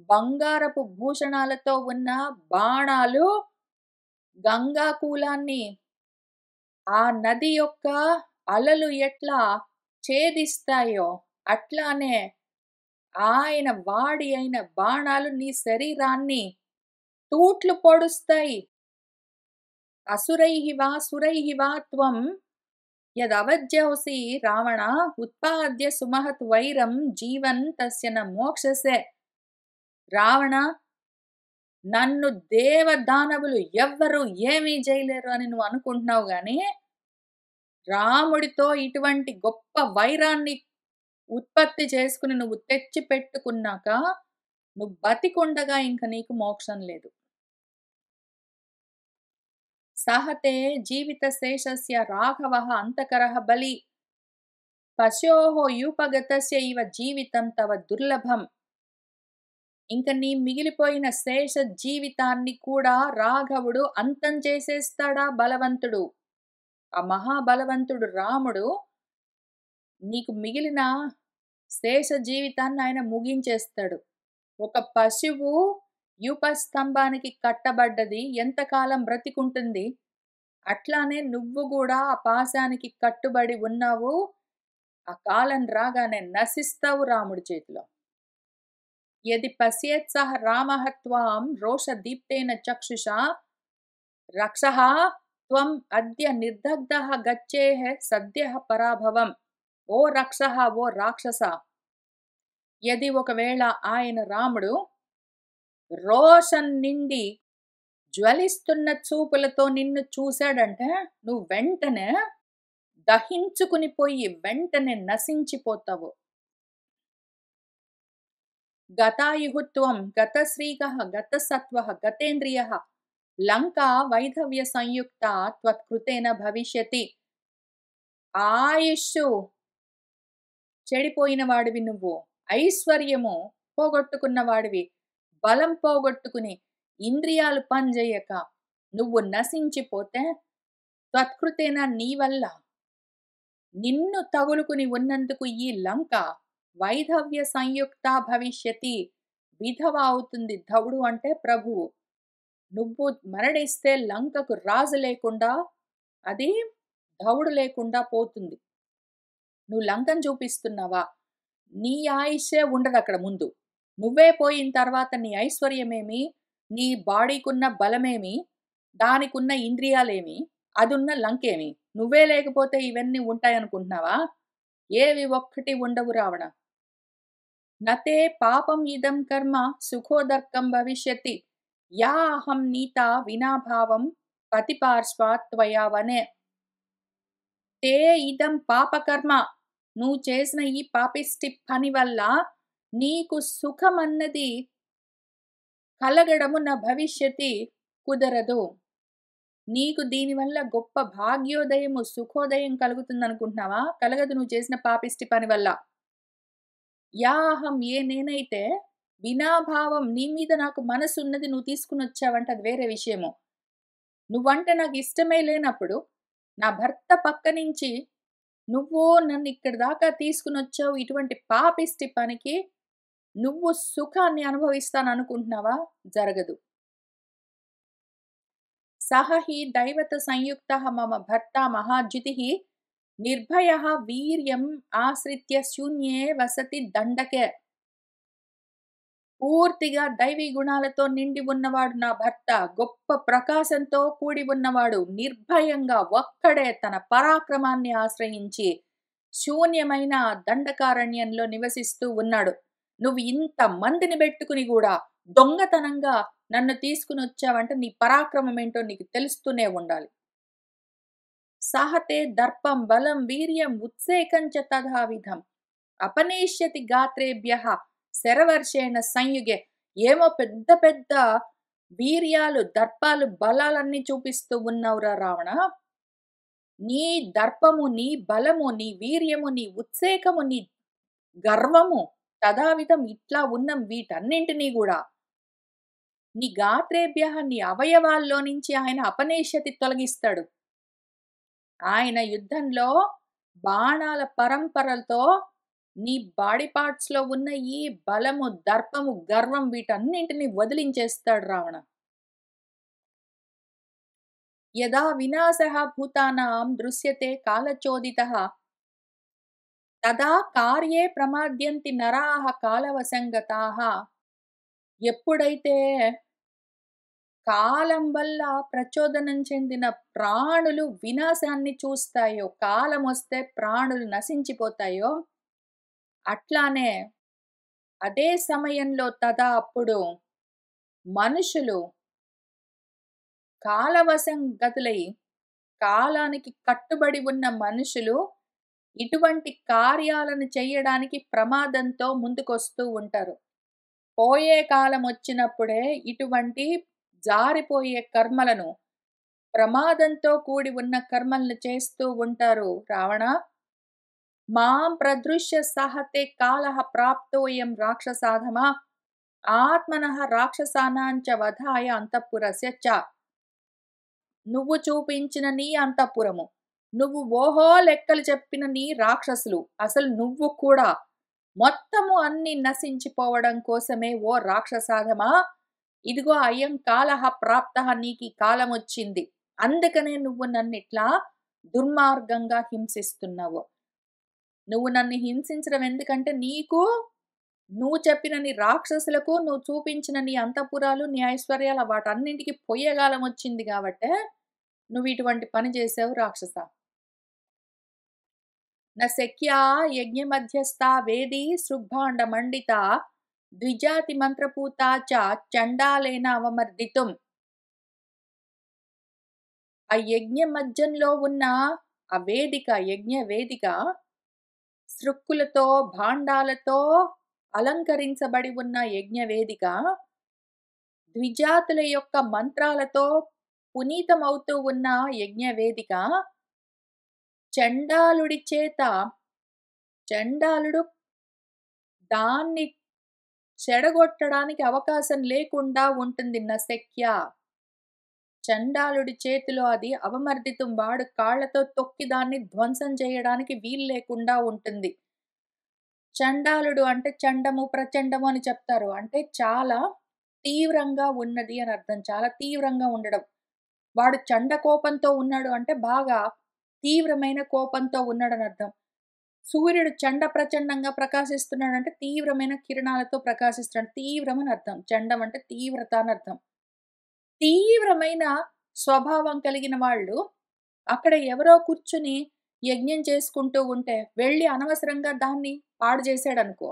బంగారపు భూషణాలతో ఉన్న బాణాలు గంగాకూలాన్ని, ఆ నది యొక్క అలలు ఎట్లా ఛేదిస్తాయో అట్లానే ఆయన వాడి అయిన బాణాలు నీ శరీరాన్ని తూట్లు పొడుస్తాయి. అసురైః వా సురైః వా త్వం యదవజ్జోసి రావణ ఉత్పాద్య సుమహత్ వైరం జీవన్ తస్య న మోక్షసే. రావణ, నన్ను దేవదానవులు ఎవ్వరు ఏమీ చేయలేరు అని నువ్వు అనుకుంటున్నావు గాని రాముడితో ఇటువంటి గొప్ప వైరాన్ని ఉత్పత్తి చేసుకుని నువ్వు తెచ్చి పెట్టుకున్నాక నువ్వు బతికుండగా ఇంక నీకు మోక్షం లేదు. సహతే జీవితశేషస్య రాఘవః అంతకరః బలి పశ్యోః యూపగతస్య ఇవ జీవితం తవ దుర్లభం. ఇంక నీ మిగిలిపోయిన శేష జీవితాన్ని కూడా రాఘవుడు అంతం చేసేస్తాడా బలవంతుడు. ఆ మహాబలవంతుడు రాముడు నీకు మిగిలిన శేష జీవితాన్ని ఆయన ముగించేస్తాడు. ఒక పశువు యూపస్తంభానికి కట్టబడ్డది ఎంతకాలం బ్రతికుంటుంది, అట్లానే నువ్వు కూడా ఆ పాశానికి కట్టుబడి ఉన్నావు. ఆ కాలం రాగానే నశిస్తావు రాముడి చేతిలో. యది పశ్యేత్ సహ రామః త్వాం రోషదీప్తేన చక్షుషా రక్షః త్వం అద్య నిర్దగ్ధః గచ్చేః సద్యః పరాభవం. ఓ రక్షః, ఓ రాక్షస, యది ఒకవేళ ఆయన రాముడు రోషం నిండి జ్వలిస్తున్న చూపులతో నిన్ను చూశాడంటే నువ్వు వెంటనే దహించుకుని పోయి వెంటనే నశించిపోతావు. గతాయుహుత్వం గతశ్రీకః గతసత్వః గతేంద్రియః లంకా వైధవ్య సంయుక్త త్వత్కృతేన భవిష్యతి. ఆయుష్షు చెడిపోయిన వాడివి నువ్వు, ఐశ్వర్యము పోగొట్టుకున్న వాడివి, బలం పోగొట్టుకుని ఇంద్రియాలు పనిచేయక నువ్వు నశించిపోతే త్వత్కృతేన నీ వల్ల నిన్ను తగులుకుని ఉన్నందుకు ఈ లంక వైధవ్య సంయుక్త భవిష్యతి, విధవ అవుతుంది. ధవుడు అంటే ప్రభువు. నువ్వు మరణిస్తే లంకకు రాజు లేకుండా, అది ధవుడు లేకుండా పోతుంది. నువ్వు లంకను చూపిస్తున్నావా? నీ ఆయుష్యే ఉండదు అక్కడ ముందు. నువ్వే పోయిన తర్వాత నీ ఐశ్వర్యమేమి, నీ బాడీకున్న బలమేమి, దానికున్న ఇంద్రియాలేమి, అదున్న లంకేమి? నువ్వే లేకపోతే ఇవన్నీ ఉంటాయనుకుంటున్నావా? ఏవి ఒక్కటి ఉండవు రావణ. నతే పాపం ఇదం కర్మ సుఖోదర్కం భవిష్యతి యా అహం నీతా వినాభావం పతిపార్శ్వాత్ త్వయా వనే. తే ఇదం పాపకర్మ, నువ్వు చేసిన ఈ పాపిష్టి పని వల్ల నీకు సుఖం అన్నది కలగడము నా భవిష్యతి కుదరదు. నీకు దీనివల్ల గొప్ప భాగ్యోదయము సుఖోదయం కలుగుతుంది అనుకుంటున్నావా? కలగదు నువ్వు చేసిన పాపిష్టి పని వల్ల. యాహం, ఏ నేనైతే వినాభావం, నీ మీద నాకు మనసు ఉన్నది, నువ్వు తీసుకుని వచ్చావంటే అది వేరే విషయము. నువ్వంటే నాకు ఇష్టమే లేనప్పుడు నా భర్త పక్క నుంచి నువ్వు నన్ను ఇక్కడి దాకా తీసుకుని వచ్చావు, ఇటువంటి పాపిష్టి పనికి నువ్వు సుఖాన్ని అనుభవిస్తాను అనుకుంటున్నావా? జరగదు. సహ హి దైవత సంయుక్త మమ భర్త మహాద్యుతి నిర్భయ వీర్యం ఆశ్రిత్య శూన్యే వసతి దండకే. పూర్తిగా దైవీ గుణాలతో నిండి ఉన్నవాడు నా భర్త, గొప్ప ప్రకాశంతో కూడి ఉన్నవాడు, నిర్భయంగా ఒక్కడే తన పరాక్రమాన్ని ఆశ్రయించి శూన్యమైన దండకారణ్యంలో నివసిస్తూ ఉన్నాడు. నువ్వు ఇంత మందిని పెట్టుకుని కూడా దొంగతనంగా నన్ను తీసుకుని వచ్చావంటే నీ పరాక్రమం ఏంటో నీకు తెలుస్తూనే ఉండాలి. సహతే దర్పం బలం వీర్యం ఉత్సేకంచ తథావిధం అపనేష్యతి గాత్రేభ్యః శరవర్షేణ సంయుగే. ఏమో పెద్ద పెద్ద వీర్యాలు, దర్పాలు, బలాలన్నీ చూపిస్తూ ఉన్నావురా రావణ. నీ దర్పము, నీ బలము, నీ వీర్యము, నీ ఉత్సేకము, నీ గర్వము తథావిధం ఇట్లా ఉన్న వీటన్నింటినీ కూడా నీ గాత్రేభ్య, నీ అవయవాల్లో నుంచి ఆయన అపనేష్యతి తొలగిస్తాడు. ఆయన యుద్ధంలో బాణాల పరంపరలతో నీ బాడీ పార్ట్స్ లో ఉన్న ఈ బలము, దర్పము, గర్వం వీటన్నింటినీ వదిలించేస్తాడు రావణ. యదా వినాశః భూతానాం దృశ్యతే కాలచోదితః తదా కార్యే ప్రమాద్యంతి నరాః కాలవశంగతాః. ఎప్పుడైతే కాలం వల్ల ప్రచోదనం చెందిన ప్రాణులు వినాశాన్ని చూస్తాయో, కాలం వస్తే ప్రాణులు నశించిపోతాయో, అట్లానే అదే సమయంలో తదా అప్పుడు మనుషులు కాలవశం గతులై, కాలానికి కట్టుబడి ఉన్న మనుషులు ఇటువంటి కార్యాలను చేయడానికి ప్రమాదంతో ముందుకొస్తూ ఉంటారు. పోయే కాలం వచ్చినప్పుడే ఇటువంటి జారిపోయే కర్మలను, ప్రమాదంతో కూడి ఉన్న కర్మలను చేస్తూ ఉంటారు. రావణ మాం ప్రదృశ్య సహతే కాలః ప్రాప్తోయం రాక్షసాధమా ఆత్మనః రాక్షసానాంచ వధాయ అంతఃపురస్య చ. నువ్వు చూపించిన నీ అంతఃపురము, నువ్వు ఓహో లెక్కలు చెప్పిన నీ రాక్షసులు, అసలు నువ్వు కూడా మొత్తము అన్ని నశించిపోవడం కోసమే ఓ రాక్షసాధమా, ఇదిగో అయం కాలః ప్రాప్తః, నీకి కాలం వచ్చింది, అందుకనే నువ్వు నన్నిట్లా దుర్మార్గంగా హింసిస్తున్నావు. నువ్వు నన్ను హింసించడం ఎందుకంటే నువ్వు చెప్పిన నీ రాక్షసులకు, నువ్వు చూపించిన నీ అంతఃపురాలు, నీ ఐశ్వర్యాలు వాటన్నింటికి పొయ్యేగాలం వచ్చింది కాబట్టే నువ్వు ఇటువంటి పని చేసావు రాక్షస. న శక్యా యజ్ఞమధ్యస్థా వేది సృగ్భాండ మండిత ద్విజాతి మంత్రపూతా చ చండాలేన అవమర్దితుం. ఆ యజ్ఞ మధ్యంలో ఉన్న ఆ వేదిక, యజ్ఞ వేదిక సృక్కులతో భాండాలతో అలంకరించబడి ఉన్న యజ్ఞ వేదిక ద్విజాతుల యొక్క మంత్రాలతో పునీతమవుతూ ఉన్న యజ్ఞ వేదిక చండాలుడి చేత, చండాలుడు దాన్ని చెడగొట్టడానికి అవకాశం లేకుండా ఉంటుంది. నశక్య, చండాలుడి చేతిలో అది అవమర్దితం, వాడు కాళ్లతో తొక్కి దాన్ని ధ్వంసం చేయడానికి వీలు లేకుండా ఉంటుంది. చండాలుడు అంటే చండము ప్రచండము అని చెప్తారు, అంటే చాలా తీవ్రంగా ఉన్నది అని అర్థం, చాలా తీవ్రంగా ఉండడం. వాడు చండ కోపంతో ఉన్నాడు అంటే బాగా తీవ్రమైన కోపంతో ఉన్నాడని అర్థం. సూర్యుడు చండ ప్రచండంగా ప్రకాశిస్తున్నాడు అంటే తీవ్రమైన కిరణాలతో ప్రకాశిస్తున్నాడు, తీవ్రం అని అర్థం. చండం అంటే తీవ్రత అని అర్థం. తీవ్రమైన స్వభావం కలిగిన వాళ్ళు అక్కడ ఎవరో కూర్చుని యజ్ఞం చేసుకుంటూ ఉంటే వెళ్ళి అనవసరంగా దాన్ని పాడు చేశాడనుకో,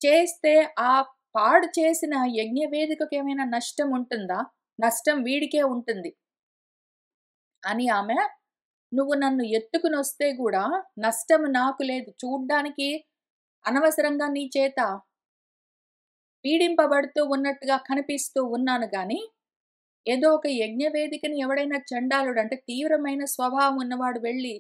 చేస్తే ఆ పాడు చేసిన యజ్ఞ వేదికకు ఏమైనా నష్టం ఉంటుందా? నష్టం వీడికే ఉంటుంది అని ఆమె, నువ్వు నన్ను ఎత్తుకుని వస్తే కూడా నష్టం నాకు లేదు, చూడ్డానికి అనవసరంగా నీ చేత పీడింపబడుతూ ఉన్నట్టుగా కనిపిస్తూ ఉన్నాను గాని, ఏదో ఒక యజ్ఞ వేదికని ఎవడైనా చండాలుడు అంటే తీవ్రమైన స్వభావం ఉన్నవాడు వెళ్ళి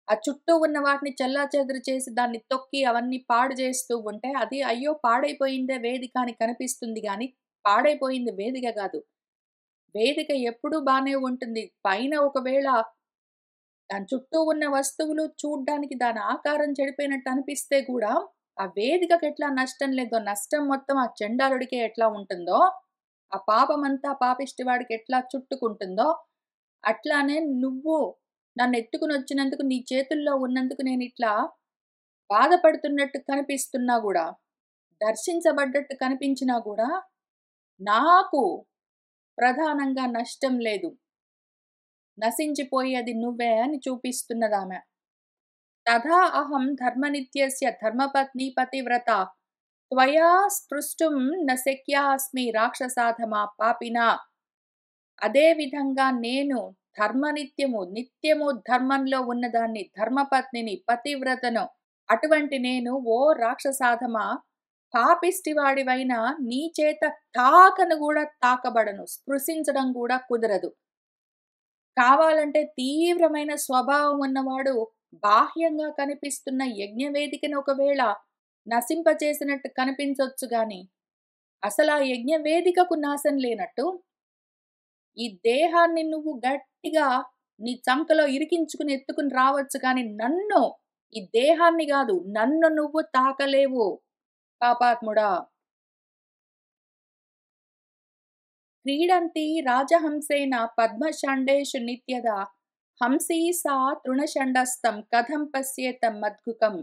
ఆ చుట్టూ ఉన్న వాటిని చెల్లాచెదురు చేసి దాన్ని తొక్కి అవన్నీ పాడు చేస్తూ ఉంటే అది అయ్యో పాడైపోయిందే వేదిక అని కనిపిస్తుంది గాని, పాడైపోయింది వేదిక కాదు. వేదిక ఎప్పుడూ బానే ఉంటుంది. పైన ఒకవేళ దాని చుట్టూ ఉన్న వస్తువులు చూడ్డానికి దాని ఆకారం చెడిపోయినట్టు అనిపిస్తే కూడా ఆ వేదికకి ఎట్లా నష్టం లేదో, నష్టం మొత్తం ఆ చండాలుడికే ఎట్లా ఉంటుందో, ఆ పాపమంతా పాపిష్టి వాడికి ఎట్లా చుట్టుకుంటుందో, అట్లానే నువ్వు నన్ను ఎత్తుకుని వచ్చినందుకు, నీ చేతుల్లో ఉన్నందుకు నేను ఇట్లా బాధపడుతున్నట్టు కనిపిస్తున్నా కూడా, దర్శించబడ్డట్టు కనిపించినా కూడా నాకు ప్రధానంగా నష్టం లేదు, నశించిపోయేది నువ్వే అని చూపిస్తున్నదామె. తథా అహం ధర్మనిత్యస్య ధర్మపత్ని పతివ్రత త్వయా స్పృష్టుం న శక్యాస్మి రాక్షసాధమా పాపినా. అదే విధంగా నేను నిత్యము ధర్మంలో ఉన్నదాన్ని, ధర్మపత్నిని, పతివ్రతను, అటువంటి నేను ఓ రాక్షసాధమా పాపిష్టివాడివైన నీ చేత తాకను కూడా తాకబడను, స్పృశించడం కూడా కుదరదు. కావాలంటే తీవ్రమైన స్వభావం ఉన్నవాడు బాహ్యంగా కనిపిస్తున్న యజ్ఞవేదికను ఒకవేళ నశింపచేసినట్టు కనిపించొచ్చు గాని, అసలు ఆ యజ్ఞవేదికకు నాశం లేనట్టు ఈ దేహాన్ని నువ్వు గట్టిగా నీ చంకలో ఇరికించుకుని ఎత్తుకుని రావచ్చు కానీ నన్ను, ఈ దేహాన్ని కాదు, నన్ను నువ్వు తాకలేవు పాపాత్ముడా. క్రీడంతి రాజహంసేన పద్మషండేషు నిత్యదా హంసీ సా తృణషండస్తం కథం పశ్యేతం మద్గుకం.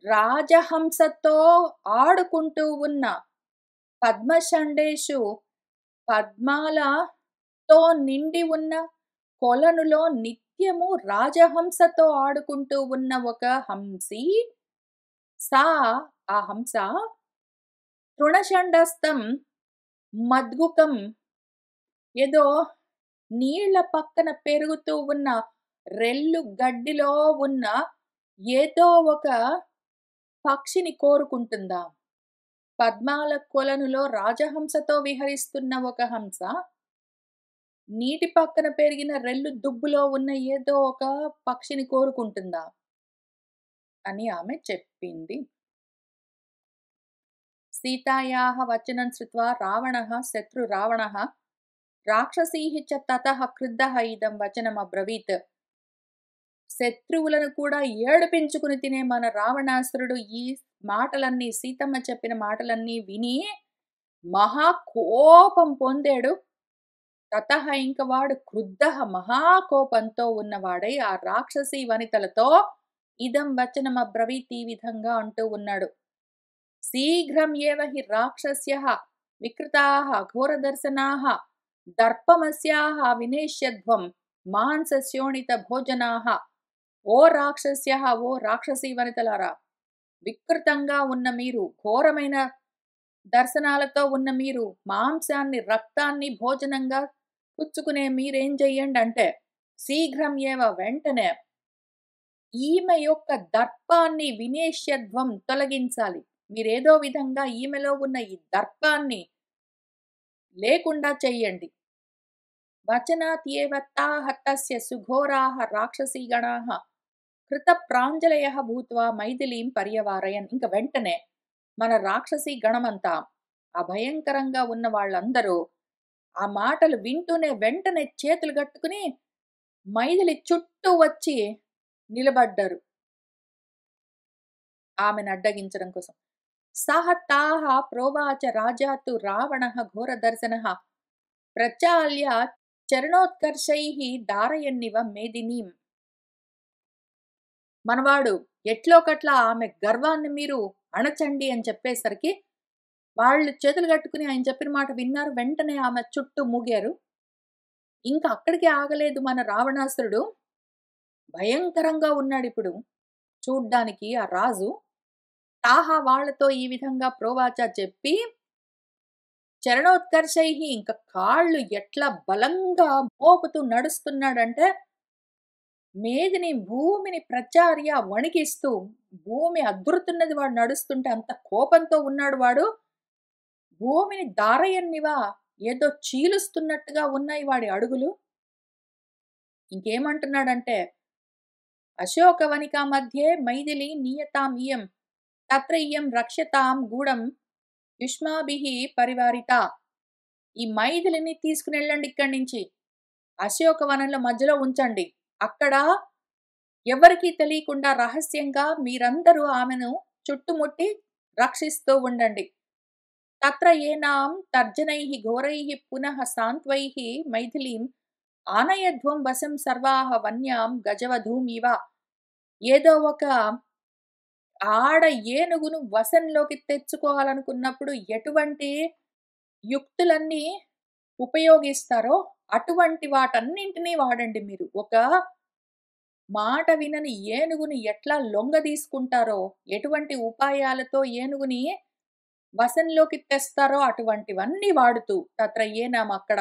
రాజహంసతో ఆడుకుంటూ ఉన్న పద్మషండేషు, పద్మాలతో నిండి ఉన్న కొలనులో నిత్యము రాజహంసతో ఆడుకుంటూ ఉన్న ఒక హంసి, సా ఆ హంస తృణషండస్తం మద్గుకం, ఏదో నీళ్ల పక్కన పెరుగుతూ ఉన్న రెల్లు గడ్డిలో ఉన్న ఏదో ఒక పక్షిని కోరుకుంటుందా? పద్మాల కొలనులో రాజహంసతో విహరిస్తున్న ఒక హంస నీటి పక్కన పెరిగిన రెల్లు దుబ్బులో ఉన్న ఏదో ఒక పక్షిని కోరుకుంటుందా? అని ఆమె చెప్పింది. సీతాయాः వచనం శ్రుత్వా రావణः శత్రురావణः రాక్షసీః చ తతః క్రుద్ధः ఇదం వచనమబ్రవీత్. శత్రువులను కూడా ఏడిపించుకుని తినే మన రావణాసురుడు ఈ మాటలన్నీ, సీతమ్మ చెప్పిన మాటలన్నీ విని మహా కోపం పొందాడు. తతః ఇంక వాడు క్రుద్ధః మహాకోపంతో ఉన్నవాడై ఆ రాక్షసీ వనితలతో ఇదం వచనమబ్రవీత్ ఈ విధంగా అంటూ ఉన్నాడు. శీఘ్రం ఏవ హి రాక్షస్యః వికృతాః ఘోరదర్శనాః దర్పమస్యాః వినేష్యధ్వం మాంసశోణిత భోజనాః. ఓ రాక్షస్యః, ఓ రాక్షసీ వనితలారా, వికృతంగా ఉన్న మీరు, ఘోరమైన దర్శనాలతో ఉన్న మీరు, మాంసాన్ని రక్తాన్ని భోజనంగా పుచ్చుకునే మీరేం చెయ్యండి అంటే, శీఘ్రం ఏవ వెంటనే ఈమె యొక్క దర్పాన్ని వినేష్యధ్వం తొలగించాలి. మీరేదో విధంగా ఈమెలో ఉన్న ఈ దర్పాన్ని లేకుండా చెయ్యండి. వచనాత్యేవ తాః తస్య సుఘోరాః రాక్షసీగణాః కృతప్రాంజలయః భూత్వా మైథిలీం పర్యవారయన్. ఇంక వెంటనే మన రాక్షసీ గణమంతా, ఆ భయంకరంగా ఉన్న వాళ్ళందరూ ఆ మాటలు వింటూనే వెంటనే చేతులు కట్టుకుని మైథిలి చుట్టూ వచ్చి నిలబడ్డారు ఆమెను అడ్డగించడం కోసం. సహ తాః ప్రోవాచ రాజా తు రావణః ఘోరదర్శనః ప్రచాల్య చరణోత్కర్షైః ధారయన్నివ మేదినీం. మనవాడు ఎట్లోకట్లా ఆమె గర్వాన్ని మీరు అణచండి అని చెప్పేసరికి వాళ్ళు చేతులు కట్టుకుని ఆయన చెప్పిన మాట విన్నారు. వెంటనే ఆమె చుట్టూ మూగారు. ఇంకా అక్కడికి ఆగలేదు మన రావణాసురుడు. భయంకరంగా ఉన్నాడిప్పుడు చూడ్డానికి ఆ రాజు. తాహా వాళ్ళతో ఈ విధంగా ప్రోవాచ చెప్పి చరణోత్కర్షై, ఇంక కాళ్ళు ఎట్లా బలంగా మోపుతూ నడుస్తున్నాడంటే మేదిని భూమిని ప్రచార్య వణికిస్తూ, భూమి అదురుతున్నది వాడు నడుస్తుంటే, అంత కోపంతో ఉన్నాడు వాడు. భూమిని దారయన్నివా, ఏదో చీలుస్తున్నట్టుగా ఉన్నాయి వాడి అడుగులు. ఇంకేమంటున్నాడంటే అశోకవనికా మధ్యే మైథిలి నీయతాం ఇయం తత్ర ఇయం రక్ష్యతాం గూఢం యుష్మాభిః పరివారిత. ఈ మైథిలిని తీసుకుని వెళ్ళండి ఇక్కడి నుంచి, అశోకవనంలో మధ్యలో ఉంచండి. అక్కడ ఎవరికీ తెలియకుండా రహస్యంగా మీరందరూ ఆమెను చుట్టుముట్టి రక్షిస్తూ ఉండండి. తత్ర ఏనాం తర్జనైః ఘోరైః పునః సాంత్వైః మైథిలీం ఆనయధ్వం వశం సర్వాః వన్యాం గజవధూమివ. ఏదో ఒక ఆడ ఏనుగును వశంలోకి తెచ్చుకోవాలనుకున్నప్పుడు ఎటువంటి యుక్తులన్నీ ఉపయోగిస్తారో అటువంటి వాటన్నింటినీ వాడండి మీరు. ఒక మాట వినని ఏనుగుని ఎట్లా లొంగ తీసుకుంటారో, ఎటువంటి ఉపాయాలతో ఏనుగుని వశంలోకి తెస్తారో అటువంటివన్నీ వాడుతూ తత్ర ఏనాం అక్కడ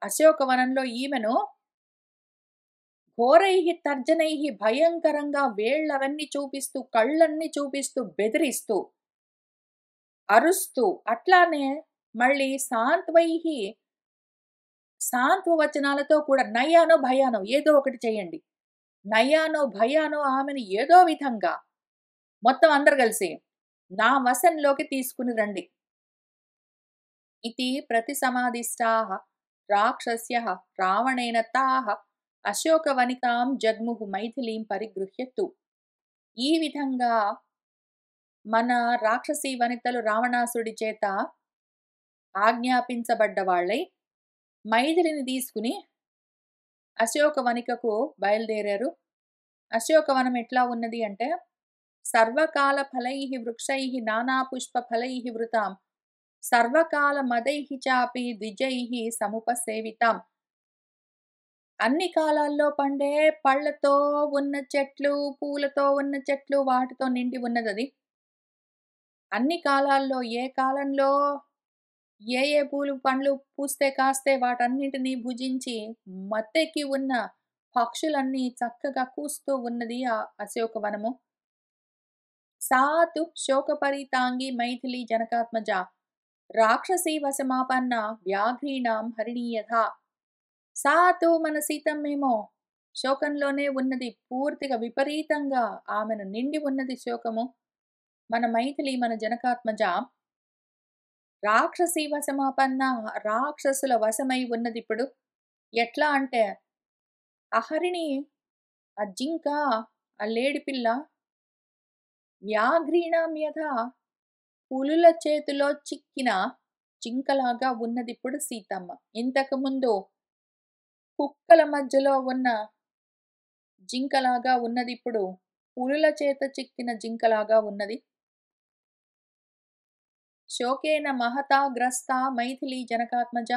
అశోకవనంలో ఈమెను ఘోరైః తర్జనైః భయంకరంగా వేళ్ళవన్నీ చూపిస్తూ, కళ్ళన్నీ చూపిస్తూ, బెదిరిస్తూ, అరుస్తూ, అట్లానే మళ్ళీ సాంత్వైః సాంత్వ వచనాలతో కూడా నయానో భయానో ఏదో ఒకటి చేయండి. నయానో భయానో ఆమెను ఏదో విధంగా మొత్తం అందరు కలిసి నా వశంలోకి తీసుకుని రండి. ఇతి ప్రతిసమాదిష్టాః రాక్షస్యః రావణేన తాః అశోకవనికాం జగ్ముః మైథిలీం పరిగృహ్యతు. ఈ విధంగా మన రాక్షసీ వనితలు రావణాసుడి చేత ఆజ్ఞాపించబడ్డ వాళ్ళై మైథిలిని తీసుకుని అశోకవనికకు బయలుదేరారు. అశోకవనం ఎట్లా ఉన్నది అంటే సర్వకాల ఫలైః వృక్షైః నానా పుష్ప ఫలైః వృతాం సర్వకాల మదైః చాపి ద్విజైః సముపసేవితాం. అన్ని కాలాల్లో పండే పళ్ళతో ఉన్న చెట్లు, పూలతో ఉన్న చెట్లు, వాటితో నిండి ఉన్నది. అన్ని కాలాల్లో ఏ కాలంలో ఏ ఏ పూలు పండ్లు పూస్తే కాస్తే వాటన్నిటినీ భుజించి మత్తెక్కి ఉన్న పక్షులన్నీ చక్కగా కూస్తూ ఉన్నది ఆ అశోకవనము. సాతు శోకపరితాంగి మైథిలి జనకాత్మజ రాక్షసీ వశమాపన్న వ్యాఘ్రీణాం హరిణీయథ. సాతు మన సీతమ్మేమో శోకంలోనే ఉన్నది. పూర్తిగా విపరీతంగా ఆమెను నిండి ఉన్నది శోకము. మన మైథిలి మన జనకాత్మజ రాక్షసీ వశమాపన్న, రాక్షసుల వశమై ఉన్నదిప్పుడు. ఎట్లా అంటే అహరిణి, ఆ జింక, ఆ లేడిపిల్ల వ్యాఘ్రీణాం యథా పులుల చేతిలో చిక్కిన జింకలాగా ఉన్నదిప్పుడు సీతమ్మ. ఇంతకుముందు కుక్కల మధ్యలో ఉన్న జింకలాగా ఉన్నదిప్పుడు పులుల చేత చిక్కిన జింకలాగా ఉన్నది. శోకేన మహతా గ్రస్తా మైథిలీ జనకాత్మజ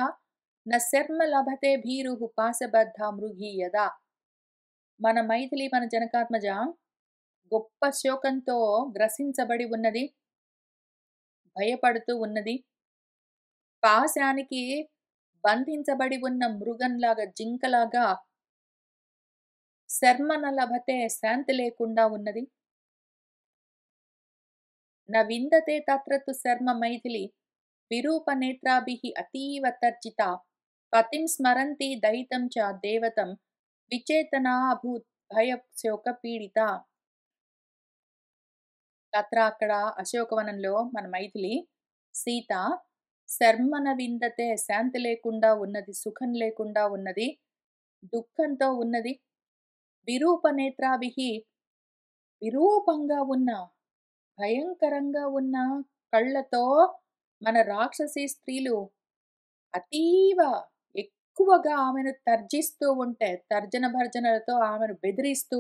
న శర్మ లభతే భీరుః పాశబద్ధ మృగీ యదా. మన మైథిలి మన జనకాత్మజ గొప్ప శోకంతో గ్రసించబడి ఉన్నది, భయపడుతూ ఉన్నది. పాశానికి బంధించబడి ఉన్న మృగంలాగా, జింకలాగా శర్మన లభతే శాంతి లేకుండా ఉన్నది. న విందతే తత్ర తు శర్మ మైథిలి విరూపనేత్రాభిః అతీవ తర్జితా పతిం స్మరంతి దయితం చ దేవతం విచేతనా అభూత్ భయశోక పీడిత. తత్ర అక్కడ అశోకవనంలో మన మైథిలి సీత శర్మన విందతే శాంతి లేకుండా ఉన్నది, సుఖం లేకుండా ఉన్నది, దుఃఖంతో ఉన్నది. విరూపనేత్రాభిః విరూపంగా ఉన్న, భయంకరంగా ఉన్న కళ్ళతో మన రాక్షసీ స్త్రీలు అతీవ ఎక్కువగా ఆమెను తర్జిస్తూ ఉంటే, తర్జన భర్జనలతో ఆమెను బెదిరిస్తూ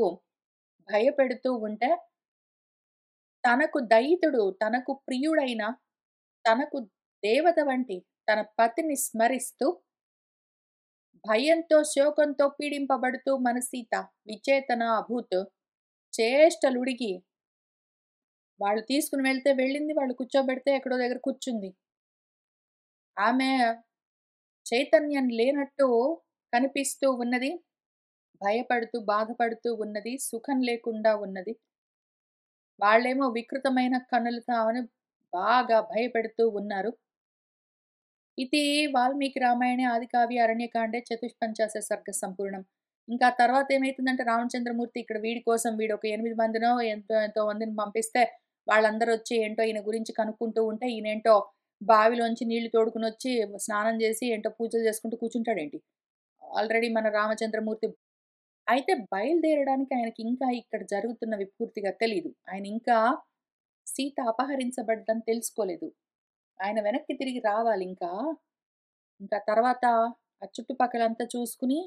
భయపెడుతూ ఉంటే, తనకు దయితుడు, తనకు ప్రియుడైన, తనకు దేవత వంటి తన పతిని స్మరిస్తూ భయంతో శోకంతో పీడింపబడుతూ మన సీత విచేతన అభూత్ చేష్టలుడిగి, వాళ్ళు తీసుకుని వెళ్తే వెళ్ళింది, వాళ్ళు కూర్చోబెడితే ఎక్కడో దగ్గర కూర్చుంది. ఆమె చైతన్యం లేనట్టు కనిపిస్తూ ఉన్నది, భయపడుతూ బాధపడుతూ ఉన్నది, సుఖం లేకుండా ఉన్నది. వాళ్ళేమో వికృతమైన కన్నులతో ఆమెను బాగా భయపెడుతూ ఉన్నారు. ఇది వాల్మీకి రామాయణే ఆదికావ్య అరణ్యకాండే చతుష్పంచాశ సర్గ సంపూర్ణం. ఇంకా తర్వాత ఏమైతుందంటే రామచంద్రమూర్తి ఇక్కడ వీడి కోసం వీడు ఒక 8 మందినో ఎంతో ఎంతో మందిని పంపిస్తే వాళ్ళందరూ వచ్చి ఏంటో ఈయన గురించి కనుక్కుంటూ ఉంటే ఈయనేంటో బావిలోంచి నీళ్లు తోడుకునొచ్చి స్నానం చేసి ఏంటో పూజలు చేసుకుంటూ కూర్చుంటాడేంటి. ఆల్రెడీ మన రామచంద్రమూర్తి అయితే బయలుదేరడానికి ఆయనకి ఇంకా ఇక్కడ జరుగుతున్నవి పూర్తిగా తెలీదు. ఆయన ఇంకా సీత అపహరించబడ్డదని తెలుసుకోలేదు. ఆయన వెనక్కి తిరిగి రావాలింకా. ఇంకా తర్వాత ఆ చుట్టుపక్కలంతా చూసుకుని,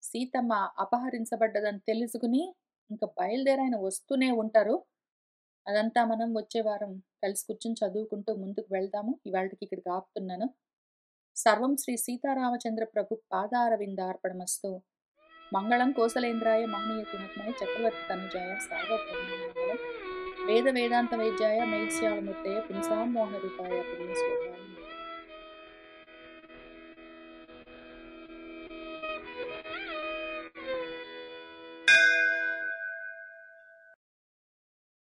సీతమ్మ అపహరించబడ్డదని తెలుసుకుని, ఇంక బయలుదేరి ఆయన వస్తూనే ఉంటారు. అదంతా మనం వచ్చే వారం కలిసి కూర్చొని చదువుకుంటూ ముందుకు వెళ్దాము. ఇవాల్టికి ఇక్కడికి ఆపుతున్నాను. సర్వం శ్రీ సీతారామచంద్ర ప్రభు పాదారవిందార్పణమస్తు. మంగళం కోసలేంద్రాయ మహనీయగుణాత్మనే చక్రవర్తి తనుజాయ సార్వభౌమాయ వేద వేదాంత వైద్యాయ మహిష్యావమూర్తయ పుంసాం మోహన రూపాయ పుణ్య స్వభావం.